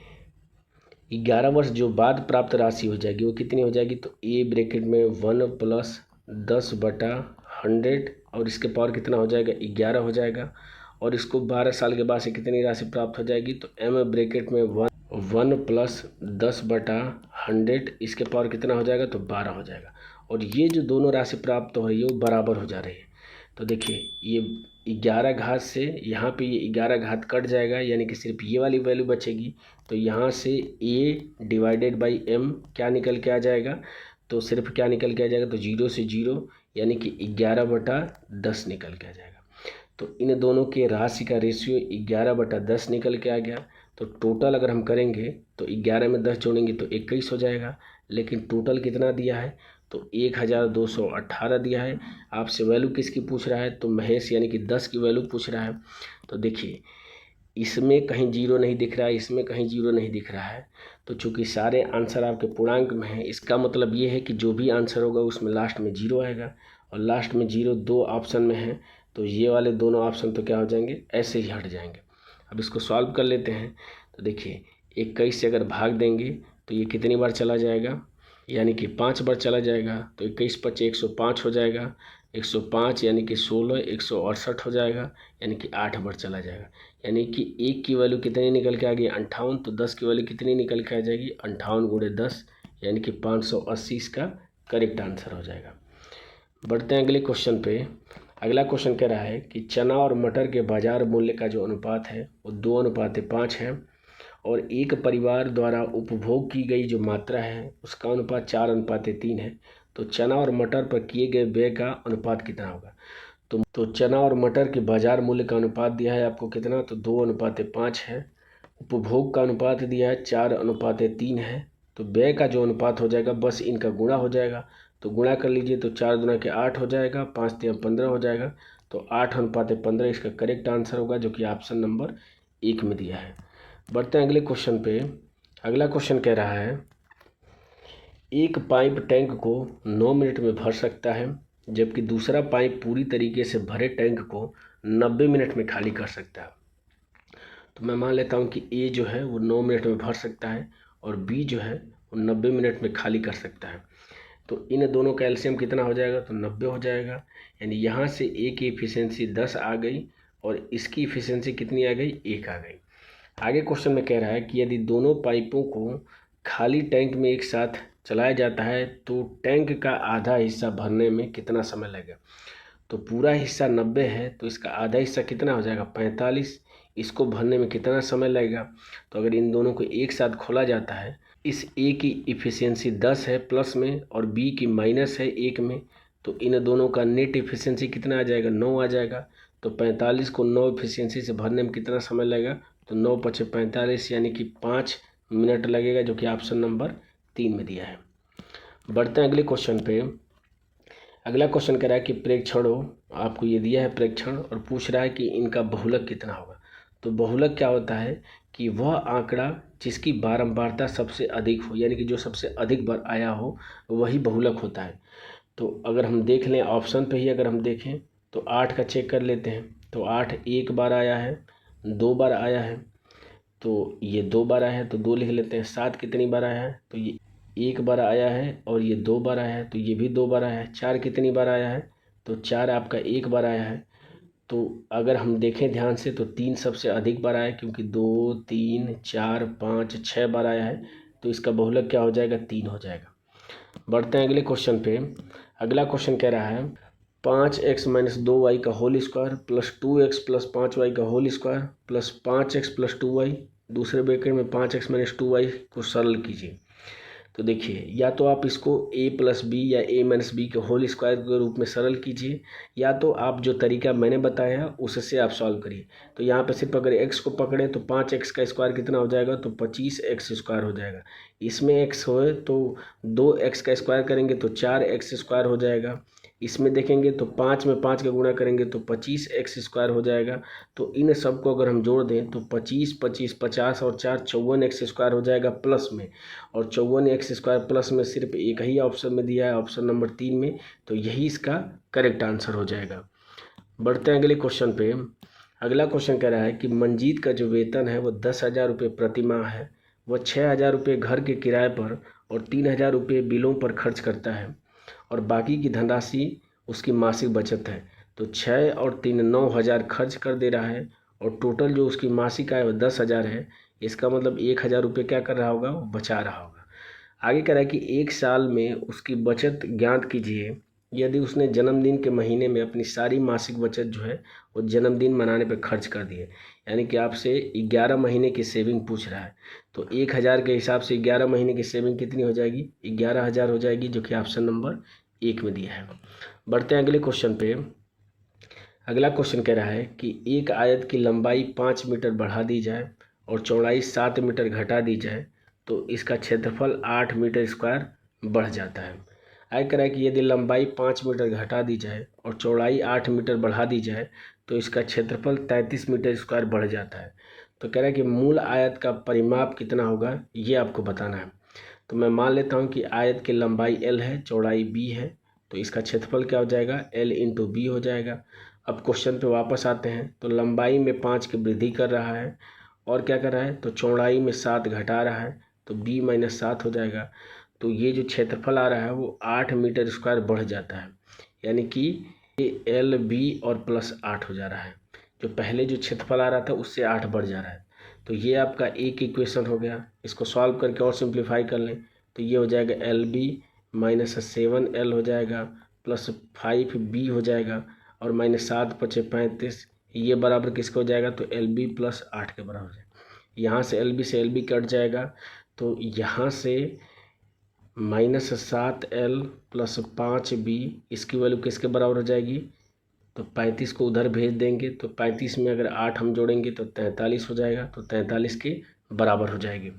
Speaker 1: 11 वर्ष जो बाद प्राप्त राशि हो जाएगी वो कितनी हो जाएगी, तो ए ब्रैकेट में 1 + 10/100 और इसके पावर कितना हो जाएगा 11 हो जाएगा। और इसको 12 साल के बाद से कितनी राशि प्राप्त हो जाएगी, तो एम ब्रैकेट में 1 + 10/100 इसके पावर कितना हो जाएगा, तो 12 हो जाएगा। और ये जो दोनों राशि प्राप्त हो रही है वो बराबर हो जा रही है। तो देखिए ये 11 घात से यहाँ पे ये 11 घात कट जाएगा, यानी कि सिर्फ ये वाली वैल्यू बचेगी। तो यहाँ से a डिवाइडेड बाई m क्या निकल के आ जाएगा, तो सिर्फ क्या निकल के आ जाएगा, तो 0 से 0 यानी कि 11/10 निकल के आ जाएगा। तो इन दोनों के राशि का रेशियो 11/10 निकल के आ गया। तो टोटल अगर हम करेंगे तो 11 में 10 जोड़ेंगे तो 21 हो जाएगा। लेकिन टोटल कितना दिया है, तो 1218 दिया है। आपसे वैल्यू किसकी पूछ रहा है, तो महेश यानी कि 10 की वैल्यू पूछ रहा है। तो देखिए इसमें कहीं 0 नहीं दिख रहा है, इसमें कहीं 0 नहीं दिख रहा है। तो चूंकि सारे आंसर आपके पूर्णांक में हैं, इसका मतलब ये है कि जो भी आंसर होगा उसमें लास्ट में 0 आएगा। और लास्ट में 0 दो ऑप्शन में है, तो ये वाले दोनों ऑप्शन तो क्या हो जाएंगे, ऐसे ही हट जाएंगे। अब इसको सॉल्व कर लेते हैं। तो देखिए 21 से अगर भाग देंगे तो ये कितनी बार चला जाएगा, यानी कि 5 बार चला जाएगा। तो 21 × 5 = 105 हो जाएगा। 105 यानी कि 16 168 हो जाएगा, यानी कि 8 बार चला जाएगा। यानी कि 1 की वैल्यू कितनी निकल के आ गई 58। तो 10 की वैल्यू कितनी निकल के आ जाएगी 58 × 10 यानी कि 580 इसका करेक्ट आंसर हो जाएगा। बढ़ते हैं अगले क्वेश्चन पे। अगला क्वेश्चन कह रहा है कि चना और मटर के बाजार मूल्य का जो अनुपात है वो 2:5 है और एक परिवार द्वारा उपभोग की गई जो मात्रा है उसका अनुपात 4:3 है। तो चना और मटर पर किए गए व्यय का अनुपात कितना होगा। तो चना और मटर के बाजार मूल्य का अनुपात दिया है आपको कितना, तो 2:5 है। उपभोग का अनुपात दिया है 4:3 है। तो व्यय का जो अनुपात हो जाएगा बस इनका गुणा हो जाएगा। तो गुणा कर लीजिए तो 4 दूना के 8 हो जाएगा, 5 तिया 15 हो जाएगा। तो 8:15 इसका करेक्ट आंसर होगा, जो कि ऑप्शन नंबर 1 में दिया है। बढ़ते हैं अगले क्वेश्चन पे। अगला क्वेश्चन कह रहा है एक पाइप टैंक को 9 मिनट में भर सकता है, जबकि दूसरा पाइप पूरी तरीके से भरे टैंक को 90 मिनट में खाली कर सकता है। तो मैं मान लेता हूँ कि ए जो है वो 9 मिनट में भर सकता है और बी जो है वो 90 मिनट में खाली कर सकता है। तो इन दोनों का एलसीएम कितना हो जाएगा, तो 90 हो जाएगा। यानी यहाँ से ए की इफिशियंसी 10 आ गई और इसकी इफिशियंसी कितनी आ गई, 1 आ गई। आगे क्वेश्चन में कह रहा है कि यदि दोनों पाइपों को खाली टैंक में एक साथ चलाया जाता है तो टैंक का आधा हिस्सा भरने में कितना समय लगेगा। तो पूरा हिस्सा 90 है, तो इसका आधा हिस्सा कितना हो जाएगा 45। इसको भरने में कितना समय लगेगा, तो अगर इन दोनों को एक साथ खोला जाता है, इस ए की इफिशियंसी 10 है प्लस में और बी की माइनस है 1 में, तो इन दोनों का नेट इफिशियंसी कितना आ जाएगा 9 आ जाएगा। तो 45 को 9 इफिशियंसी से भरने में कितना समय लगेगा, तो 9 × 5 = 45 यानी कि 5 मिनट लगेगा, जो कि ऑप्शन नंबर 3 में दिया है। बढ़ते हैं अगले क्वेश्चन पे। अगला क्वेश्चन कह रहा है कि प्रेक्षणों, आपको ये दिया है प्रेक्षण और पूछ रहा है कि इनका बहुलक कितना होगा। तो बहुलक क्या होता है कि वह आंकड़ा जिसकी बारंबारता सबसे अधिक हो, यानी कि जो सबसे अधिक बार आया हो वही बहुलक होता है। तो अगर हम देख लें ऑप्शन पे ही अगर हम देखें तो 8 का चेक कर लेते हैं। तो 8 1 बार आया है, 2 बार आया है, तो ये 2 बार आया है तो 2 लिख लेते हैं। 7 कितनी बार आया है, तो ये 1 बार आया है और ये 2 बार आया है, तो ये भी 2 बार आया है। 4 कितनी बार आया है, तो 4 आपका 1 बार आया है। तो अगर हम देखें ध्यान से तो 3 सबसे अधिक बार आया है, क्योंकि 2 3 4 5 6 बार आया है। तो इसका बहुलक क्या हो जाएगा, 3 हो जाएगा। बढ़ते हैं अगले क्वेश्चन पे। अगला क्वेश्चन कह रहा है 5x - 2y का whole square plus 2x + 5y का whole square plus 5x + 2y, दूसरे ब्रैकेट में 5x - 2y को सरल कीजिए। तो देखिए या तो आप इसको a + b या a - b के होल स्क्वायर के रूप में सरल कीजिए, या तो आप जो तरीका मैंने बताया उससे आप सॉल्व करिए। तो यहाँ पे सिर्फ अगर x को पकड़े तो 5x का स्क्वायर कितना हो जाएगा, तो 25x² हो जाएगा। इसमें x होए तो 2x का स्क्वायर करेंगे तो 4x² हो जाएगा। इसमें देखेंगे तो 5 में 5 का गुणा करेंगे तो 25x² हो जाएगा। तो इन सब को अगर हम जोड़ दें तो 25 25 50 और 4 54x² हो जाएगा प्लस में, और 54x² प्लस में सिर्फ एक ही ऑप्शन में दिया है, ऑप्शन नंबर 3 में, तो यही इसका करेक्ट आंसर हो जाएगा। बढ़ते हैं अगले क्वेश्चन पे। अगला क्वेश्चन कह रहा है कि मंजीत का जो वेतन है वो 10,000 रुपये प्रति माह है। वह 6,000 रुपये घर के किराए पर और 3,000 रुपये बिलों पर खर्च करता है और बाकी की धनराशि उसकी मासिक बचत है। तो 6 और 3 9,000 खर्च कर दे रहा है और टोटल जो उसकी मासिक आय वो 10,000 है। इसका मतलब 1,000 रुपये क्या कर रहा होगा, वो बचा रहा होगा। आगे कह रहा है कि 1 साल में उसकी बचत ज्ञात कीजिए यदि उसने जन्मदिन के महीने में अपनी सारी मासिक बचत जो है वो जन्मदिन मनाने पर खर्च कर दिए। यानी कि आपसे 11 महीने की सेविंग पूछ रहा है। तो 1,000 के हिसाब से 11 महीने की सेविंग कितनी हो जाएगी, 11,000 हो जाएगी, जो कि ऑप्शन नंबर 1 में दिया है। बढ़ते हैं अगले क्वेश्चन पे। अगला क्वेश्चन कह रहा है कि एक आयत की लंबाई 5 मीटर बढ़ा दी जाए और चौड़ाई 7 मीटर घटा दी जाए तो इसका क्षेत्रफल 8 मीटर स्क्वायर बढ़ जाता है। आगे कह रहा है कि यदि लंबाई 5 मीटर घटा दी जाए और चौड़ाई 8 मीटर बढ़ा दी जाए तो इसका क्षेत्रफल 33 मीटर स्क्वायर बढ़ जाता है। तो कह रहा है कि मूल आयत का परिमाप कितना होगा, ये आपको बताना है। तो मैं मान लेता हूँ कि आयत की लंबाई L है, चौड़ाई B है, तो इसका क्षेत्रफल क्या हो जाएगा, L इंटू B हो जाएगा। अब क्वेश्चन पे वापस आते हैं। तो लंबाई में 5 की वृद्धि कर रहा है और क्या कर रहा है, तो चौड़ाई में 7 घटा रहा है, तो B माइनस 7 हो जाएगा। तो ये जो क्षेत्रफल आ रहा है वो 8 मीटर स्क्वायर बढ़ जाता है, यानी कि ये LB और प्लस 8 हो जा रहा है। जो पहले जो क्षेत्रफल आ रहा था उससे 8 बढ़ जा रहा है। तो ये आपका एक इक्वेशन हो गया। इसको सॉल्व करके और सिंप्लीफाई कर लें तो ये हो जाएगा LB माइनस 7L हो जाएगा प्लस 5B हो जाएगा और माइनस 7 × 5 = 35। ये बराबर किसको हो जाएगा, तो LB प्लस 8 के बराबर हो जाएगा। यहाँ से LB से LB कट जाएगा, तो यहाँ से -7L प्लस 5B इसकी वैल्यू किसके बराबर हो जाएगी, तो 35 को उधर भेज देंगे तो 35 में अगर 8 हम जोड़ेंगे तो 43 हो जाएगा, तो 43 के बराबर हो जाएगी।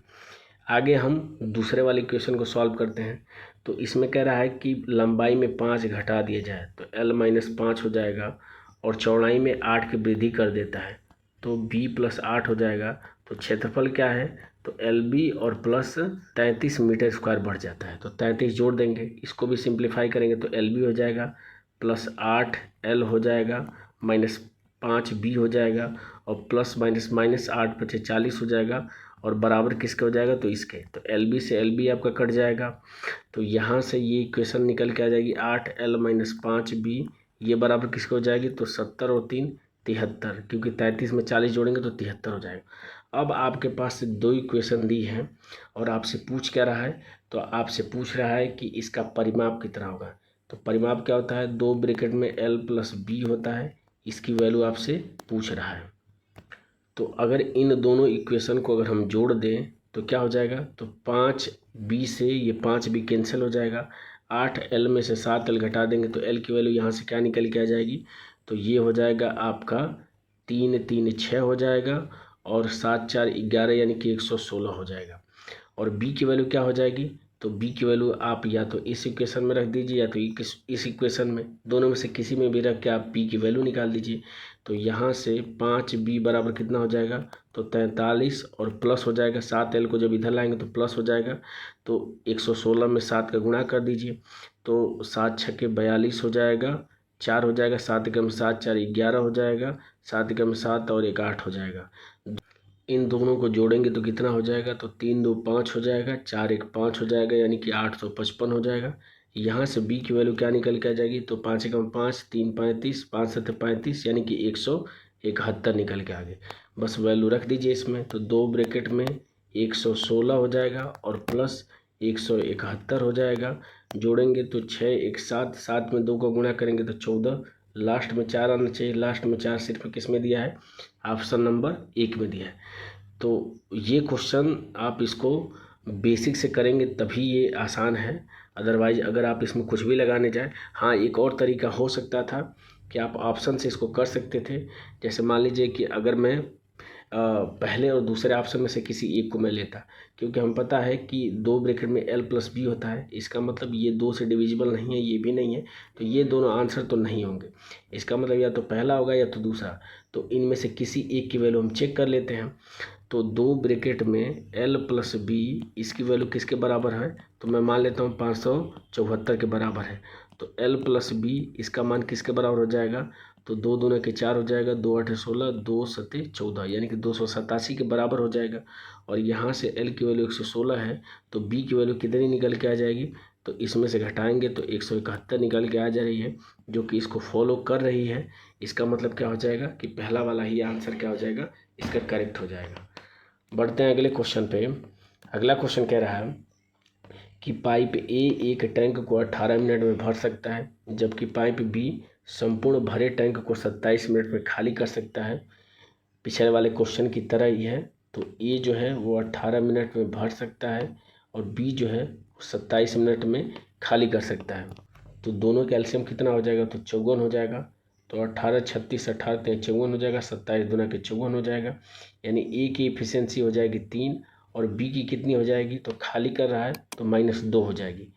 Speaker 1: आगे हम दूसरे वाले क्वेश्चन को सॉल्व करते हैं। तो इसमें कह रहा है कि लंबाई में 5 घटा दिया जाए तो L माइनस 5 हो जाएगा और चौड़ाई में 8 की वृद्धि कर देता है तो B प्लस 8 हो जाएगा। तो क्षेत्रफल क्या है, तो LB और प्लस 33 मीटर स्क्वायर बढ़ जाता है, तो 33 जोड़ देंगे, इसको भी सिंप्लीफाई करेंगे तो LB हो जाएगा प्लस 8L हो जाएगा माइनस 5B हो जाएगा और प्लस माइनस माइनस 8 × 40 हो जाएगा और बराबर किसके हो जाएगा, तो इसके। तो LB से LB आपका कट जाएगा, तो यहाँ से ये इक्वेशन निकल के आ जाएगी 8L माइनस 5B, ये बराबर किसके हो जाएगी, तो 70 और 3 73, क्योंकि 33 में 40 जोड़ेंगे तो 73 हो जाएगा। अब आपके पास से 2 इक्वेशन दी हैं और आपसे पूछ क्या रहा है, तो आपसे पूछ रहा है कि इसका परिमाप कितना होगा। तो परिमाप क्या होता है, 2 ब्रैकेट में L प्लस B होता है, इसकी वैल्यू आपसे पूछ रहा है। तो अगर इन दोनों इक्वेशन को अगर हम जोड़ दें तो क्या हो जाएगा, तो 5B से ये 5B कैंसिल हो जाएगा, 8L में से 7L घटा देंगे तो L की वैल्यू यहाँ से क्या निकल के आ जाएगी, तो ये हो जाएगा आपका 3 3 6 हो जाएगा और 7 4 11 यानी कि 116 हो जाएगा। और B की वैल्यू क्या हो जाएगी, तो B की वैल्यू आप या तो इस इक्वेशन में रख दीजिए या तो इस इक्वेशन में, दोनों में से किसी में भी रख के आप B की वैल्यू निकाल दीजिए। तो यहाँ से 5B बराबर कितना हो जाएगा, तो 43 और प्लस हो जाएगा 7L को जब इधर लाएंगे तो प्लस हो जाएगा, तो 116 में 7 का गुणा कर दीजिए, तो 7 × 6 = 42 हो जाएगा, 4 हो जाएगा, 7 × 7 = 4 11 हो जाएगा, 7 × 7 और 1 8 हो जाएगा। इन दोनों को जोड़ेंगे तो कितना हो जाएगा, तो 3 2 5 हो जाएगा, 4 1 5 हो जाएगा, यानी कि 855 हो जाएगा। यहाँ से B की वैल्यू क्या निकल के आ जाएगी, तो 5 × 5 3 35 5 7 35 यानी कि 171 निकल के आ गए। बस वैल्यू रख दीजिए इसमें, तो 2 ब्रैकेट में 116 हो जाएगा और प्लस 171 हो जाएगा। जोड़ेंगे तो 6 1 7 7 में 2 का गुणा करेंगे तो 14, लास्ट में 4 आना चाहिए, लास्ट में 4 सिर्फ किस में दिया है, ऑप्शन नंबर 1 में दिया है। तो ये क्वेश्चन आप इसको बेसिक से करेंगे तभी ये आसान है, अदरवाइज अगर आप इसमें कुछ भी लगाने जाए। हाँ, एक और तरीका हो सकता था कि आप ऑप्शन से इसको कर सकते थे। जैसे मान लीजिए कि अगर मैं पहले और दूसरे ऑप्शन में से किसी एक को मैं लेता, क्योंकि हम पता है कि 2 ब्रैकेट में l प्लस बी होता है। इसका मतलब ये 2 से डिविजिबल नहीं है, ये भी नहीं है, तो ये दोनों आंसर तो नहीं होंगे। इसका मतलब या तो पहला होगा या तो दूसरा। तो इनमें से किसी एक की वैल्यू हम चेक कर लेते हैं। तो 2 ब्रैकेट में l प्लस बी, इसकी वैल्यू किसके बराबर है? तो मैं मान लेता हूँ 574 के बराबर है। तो l प्लस बी इसका मान किसके बराबर हो जाएगा? तो 2 दूना के 4 हो जाएगा, 2 8 16, 2 7 14, यानी कि 287 के बराबर हो जाएगा। और यहाँ से l की वैल्यू 116 है, तो b की वैल्यू कितनी निकल के आ जाएगी? तो इसमें से घटाएंगे तो 171 निकल के आ जा रही है, जो कि इसको फॉलो कर रही है। इसका मतलब क्या हो जाएगा कि पहला वाला ही आंसर क्या हो जाएगा, इसका करेक्ट हो जाएगा। बढ़ते हैं अगले क्वेश्चन पे। अगला क्वेश्चन कह रहा है कि पाइप ए एक टैंक को 18 मिनट में भर सकता है, जबकि पाइप बी संपूर्ण भरे टैंक को 27 मिनट में खाली कर सकता है। पिछले वाले क्वेश्चन की तरह ही है। तो ए जो है वो 18 मिनट में भर सकता है और बी जो है वो 27 मिनट में खाली कर सकता है। तो दोनों का एलसीएम कितना हो जाएगा? तो 54 हो जाएगा। तो 18 36 18 54 हो जाएगा, 27 दूना के 54 हो जाएगा। यानी ए की इफिशियंसी हो जाएगी 3 और बी की कितनी हो जाएगी? तो खाली कर रहा है तो -2 हो जाएगी।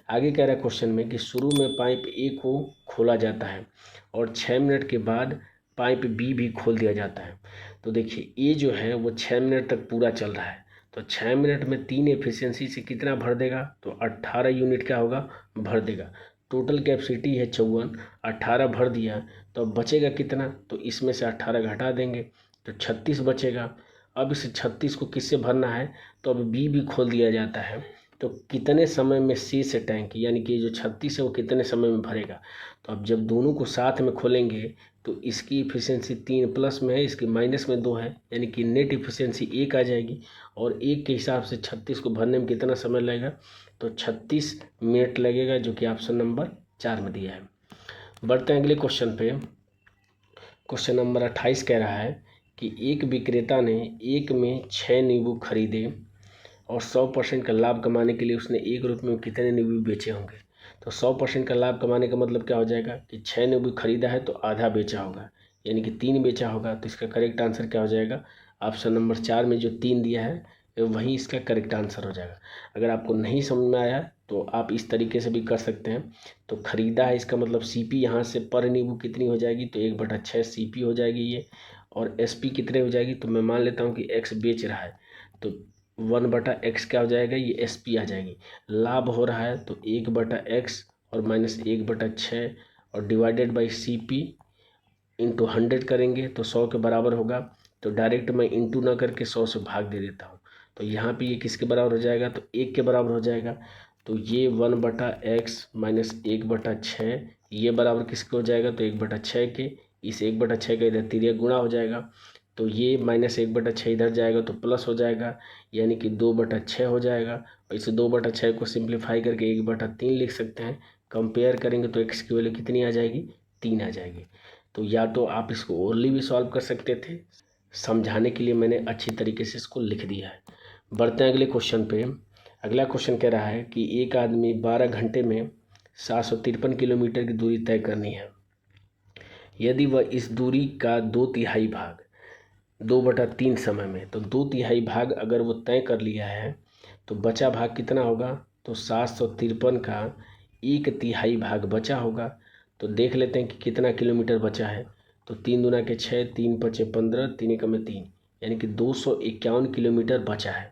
Speaker 1: आगे कह रहा है क्वेश्चन में कि शुरू में पाइप ए को खोला जाता है और 6 मिनट के बाद पाइप बी भी खोल दिया जाता है। तो देखिए ए जो है वो 6 मिनट तक पूरा चल रहा है, तो 6 मिनट में 3 एफिशिएंसी से कितना भर देगा? तो 18 यूनिट क्या होगा? भर देगा। टोटल कैपेसिटी है 54, 18 भर दिया, तो अब बचेगा कितना? तो इसमें से 18 घटा देंगे तो 36 बचेगा। अब इस 36 को किससे भरना है? तो अब बी भी खोल दिया जाता है। तो कितने समय में सी से टैंक, यानी कि जो 36 है वो कितने समय में भरेगा? तो अब जब दोनों को साथ में खोलेंगे तो इसकी इफिशियंसी 3 प्लस में है, इसकी माइनस में 2 है, यानी कि नेट इफिशियंसी 1 आ जाएगी। और 1 के हिसाब से 36 को भरने में कितना समय लगेगा? तो 36 मिनट लगेगा, जो कि ऑप्शन नंबर 4 में दिया है। बढ़ते हैं अगले क्वेश्चन पे। क्वेश्चन नंबर 28 कह रहा है कि एक विक्रेता ने एक में 6 नींबू खरीदे और 100% का लाभ कमाने के लिए उसने 1 रुपये में कितने नींबू बेचे होंगे? तो 100% का लाभ कमाने का मतलब क्या हो जाएगा कि 6 नींबू खरीदा है तो आधा बेचा होगा, यानी कि 3 बेचा होगा। तो इसका करेक्ट आंसर क्या हो जाएगा? ऑप्शन नंबर 4 में जो 3 दिया है वही इसका करेक्ट आंसर हो जाएगा। अगर आपको नहीं समझ में आया तो आप इस तरीके से भी कर सकते हैं। तो खरीदा है इसका मतलब सीपी यहाँ से पर नींबू कितनी हो जाएगी? तो 1/6 सीपी हो जाएगी ये। और एसपी कितने हो जाएगी? तो मैं मान लेता हूँ कि एक्स बेच रहा है, तो 1/x क्या हो जाएगा? ये एसपी आ जाएगी। लाभ हो रहा है तो 1/x और -1/6 और डिवाइडेड बाई CP इंटू 100 करेंगे तो 100 के बराबर होगा। तो डायरेक्ट मैं इंटू ना करके 100 से भाग दे देता हूँ। तो यहाँ पे ये किसके बराबर हो जाएगा? तो 1 के बराबर हो जाएगा। तो ये 1/x -1/6 ये बराबर किसके हो जाएगा? तो 1/6 के। इस 1/6 का इधर तिर्यक गुणा हो जाएगा, तो ये -1/6 इधर जाएगा तो प्लस हो जाएगा, यानी कि 2/6 हो जाएगा। और इसे 2/6 को सिंप्लीफाई करके 1/3 लिख सकते हैं। कंपेयर करेंगे तो x की वैल्यू कितनी आ जाएगी? 3 आ जाएगी। तो या तो आप इसको ओरली भी सॉल्व कर सकते थे, समझाने के लिए मैंने अच्छी तरीके से इसको लिख दिया है। बढ़ते हैं अगले क्वेश्चन पे। अगला क्वेश्चन कह रहा है कि एक आदमी 12 घंटे में 753 किलोमीटर की दूरी तय करनी है। यदि वह इस दूरी का 2/3 भाग 2/3 समय में, तो 2/3 भाग अगर वो तय कर लिया है तो बचा भाग कितना होगा? तो 753 का 1/3 भाग बचा होगा। तो देख लेते हैं कि कितना किलोमीटर बचा है। तो 3 दूना के 6, 3 5 15, 3 एकम 3, यानी कि 251 किलोमीटर बचा है।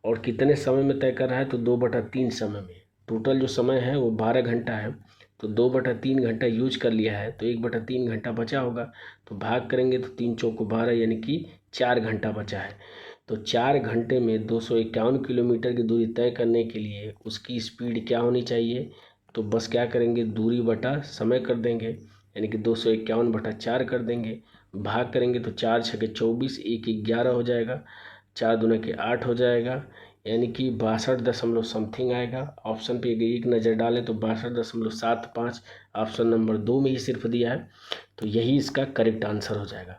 Speaker 1: और कितने समय में तय कर रहा है? तो 2/3 समय में। टोटल जो समय है वो 12 घंटा है, तो 2/3 घंटा यूज कर लिया है, तो 1/3 घंटा बचा होगा। तो भाग करेंगे तो 3 चौको 12, यानी कि 4 घंटा बचा है। तो 4 घंटे में 251 किलोमीटर की दूरी तय करने के लिए उसकी स्पीड क्या होनी चाहिए? तो बस क्या करेंगे, दूरी बटा समय कर देंगे, यानी कि 251/4 कर देंगे। भाग करेंगे तो 4 छके 24, 1 11 हो जाएगा, 4 दूना के 8 हो जाएगा, यानी कि 62 दशमलव समथिंग आएगा। ऑप्शन पे एक नज़र डालें तो 62.75 ऑप्शन नंबर 2 में ही सिर्फ दिया है, तो यही इसका करेक्ट आंसर हो जाएगा।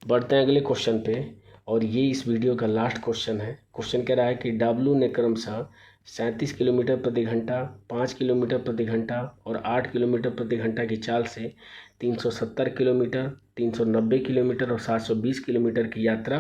Speaker 1: बढ़ते हैं अगले क्वेश्चन पे, और ये इस वीडियो का लास्ट क्वेश्चन है। क्वेश्चन कह रहा है कि डब्लू ने क्रमशः 37 किलोमीटर प्रति घंटा, 5 किलोमीटर प्रति घंटा और 8 किलोमीटर प्रति घंटा की चाल से 370 किलोमीटर, 390 किलोमीटर और 720 किलोमीटर की यात्रा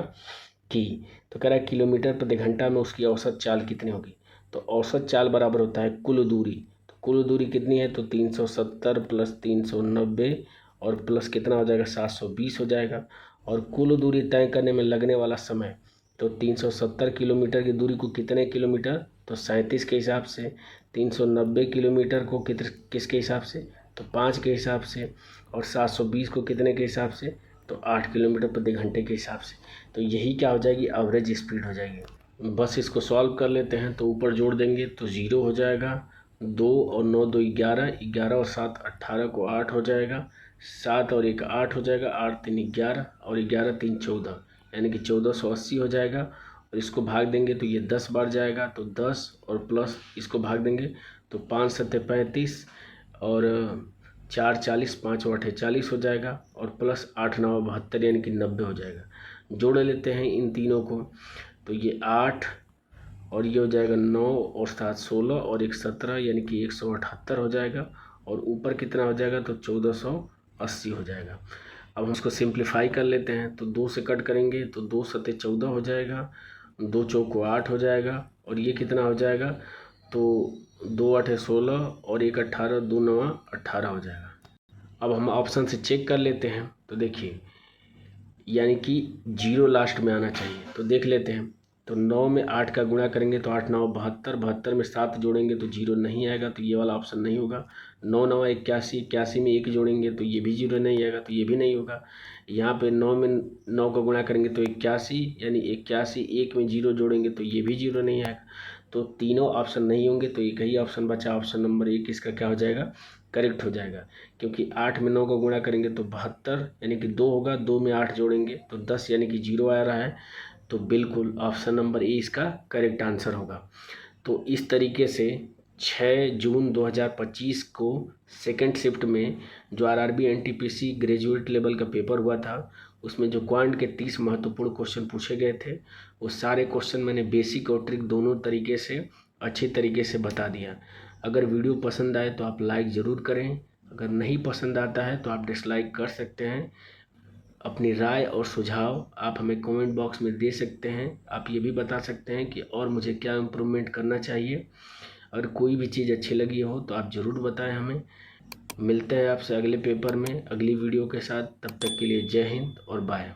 Speaker 1: की। तो कह रहा है किलोमीटर प्रति घंटा में उसकी औसत चाल कितनी होगी। तो औसत चाल बराबर होता है कुल दूरी। तो कुल दूरी कितनी है, तो 370 प्लस 390 और प्लस कितना हो जाएगा, 720 हो जाएगा। और कुल दूरी तय करने में लगने वाला समय, तो 370 किलोमीटर की दूरी को कितने किलोमीटर, तो 37 के हिसाब से। 390 किलोमीटर को किसके हिसाब से, तो 5 के हिसाब से। और 720 को कितने के हिसाब से, तो 8 किलोमीटर प्रति घंटे के हिसाब से। तो यही क्या हो जाएगी, एवरेज स्पीड हो जाएगी। बस इसको सॉल्व कर लेते हैं। तो ऊपर जोड़ देंगे तो 0 हो जाएगा, 2 और 9 2 11, 11 और 7 18 को 8 हो जाएगा, 7 और 1 8 हो जाएगा, 8 3 11 और 11 3 14, यानी कि 1480 हो जाएगा। और इसको भाग देंगे तो ये 10 बार जाएगा, तो 10 और प्लस इसको भाग देंगे तो 5 7 35 और 4 40, 5 8 40 हो जाएगा। और प्लस 8 9 72, यानी कि 90 हो जाएगा। जोड़ लेते हैं इन तीनों को, तो ये 8 और ये हो जाएगा 9 और 7 16 और 1 17, यानी कि 178 हो जाएगा। और ऊपर कितना हो जाएगा, तो 1480 हो जाएगा। अब हम इसको सिंप्लीफाई कर लेते हैं। तो 2 से कट करेंगे तो 2 7 14 हो जाएगा, 2 चौको 8 हो जाएगा। और ये कितना हो जाएगा, तो 2 8 16 और 1 18, 2 9 18 हो जाएगा। अब हम ऑप्शन से चेक कर लेते हैं। तो देखिए, यानी कि 0 लास्ट में आना चाहिए। तो देख लेते हैं। तो 9 में 8 का गुणा करेंगे तो 8 9 72, 72 में 7 जोड़ेंगे तो 0 नहीं आएगा, तो ये वाला ऑप्शन नहीं होगा। 9 9 81, 81 में 1 जोड़ेंगे तो ये भी 0 नहीं आएगा, तो ये भी नहीं होगा। यहाँ पे 9 में 9 का गुणा करेंगे तो 81, यानी 81, 1 में 0 जोड़ेंगे तो ये भी 0 नहीं आएगा। तो तीनों ऑप्शन नहीं होंगे, तो एक ही ऑप्शन बचा, ऑप्शन नंबर 1 इसका क्या हो जाएगा, करेक्ट हो जाएगा। क्योंकि 8 में 9 का गुणा करेंगे तो 72, यानी कि 2 होगा, 2 में 8 जोड़ेंगे तो 10, यानी कि 0 आ रहा है। तो बिल्कुल ऑप्शन नंबर ए इसका करेक्ट आंसर होगा। तो इस तरीके से 6 जून 2025 को सेकंड शिफ्ट में जो आरआरबी एनटीपीसी ग्रेजुएट लेवल का पेपर हुआ था, उसमें जो क्वांट के 30 महत्वपूर्ण क्वेश्चन पूछे गए थे, वो सारे क्वेश्चन मैंने बेसिक और ट्रिक दोनों तरीके से अच्छी तरीके से बता दिया। अगर वीडियो पसंद आए तो आप लाइक ज़रूर करें, अगर नहीं पसंद आता है तो आप डिसलाइक कर सकते हैं। अपनी राय और सुझाव आप हमें कमेंट बॉक्स में दे सकते हैं। आप ये भी बता सकते हैं कि और मुझे क्या इम्प्रूवमेंट करना चाहिए। अगर कोई भी चीज़ अच्छी लगी हो तो आप ज़रूर बताएं हमें। मिलते हैं आपसे अगले पेपर में अगली वीडियो के साथ। तब तक के लिए जय हिंद और बाय।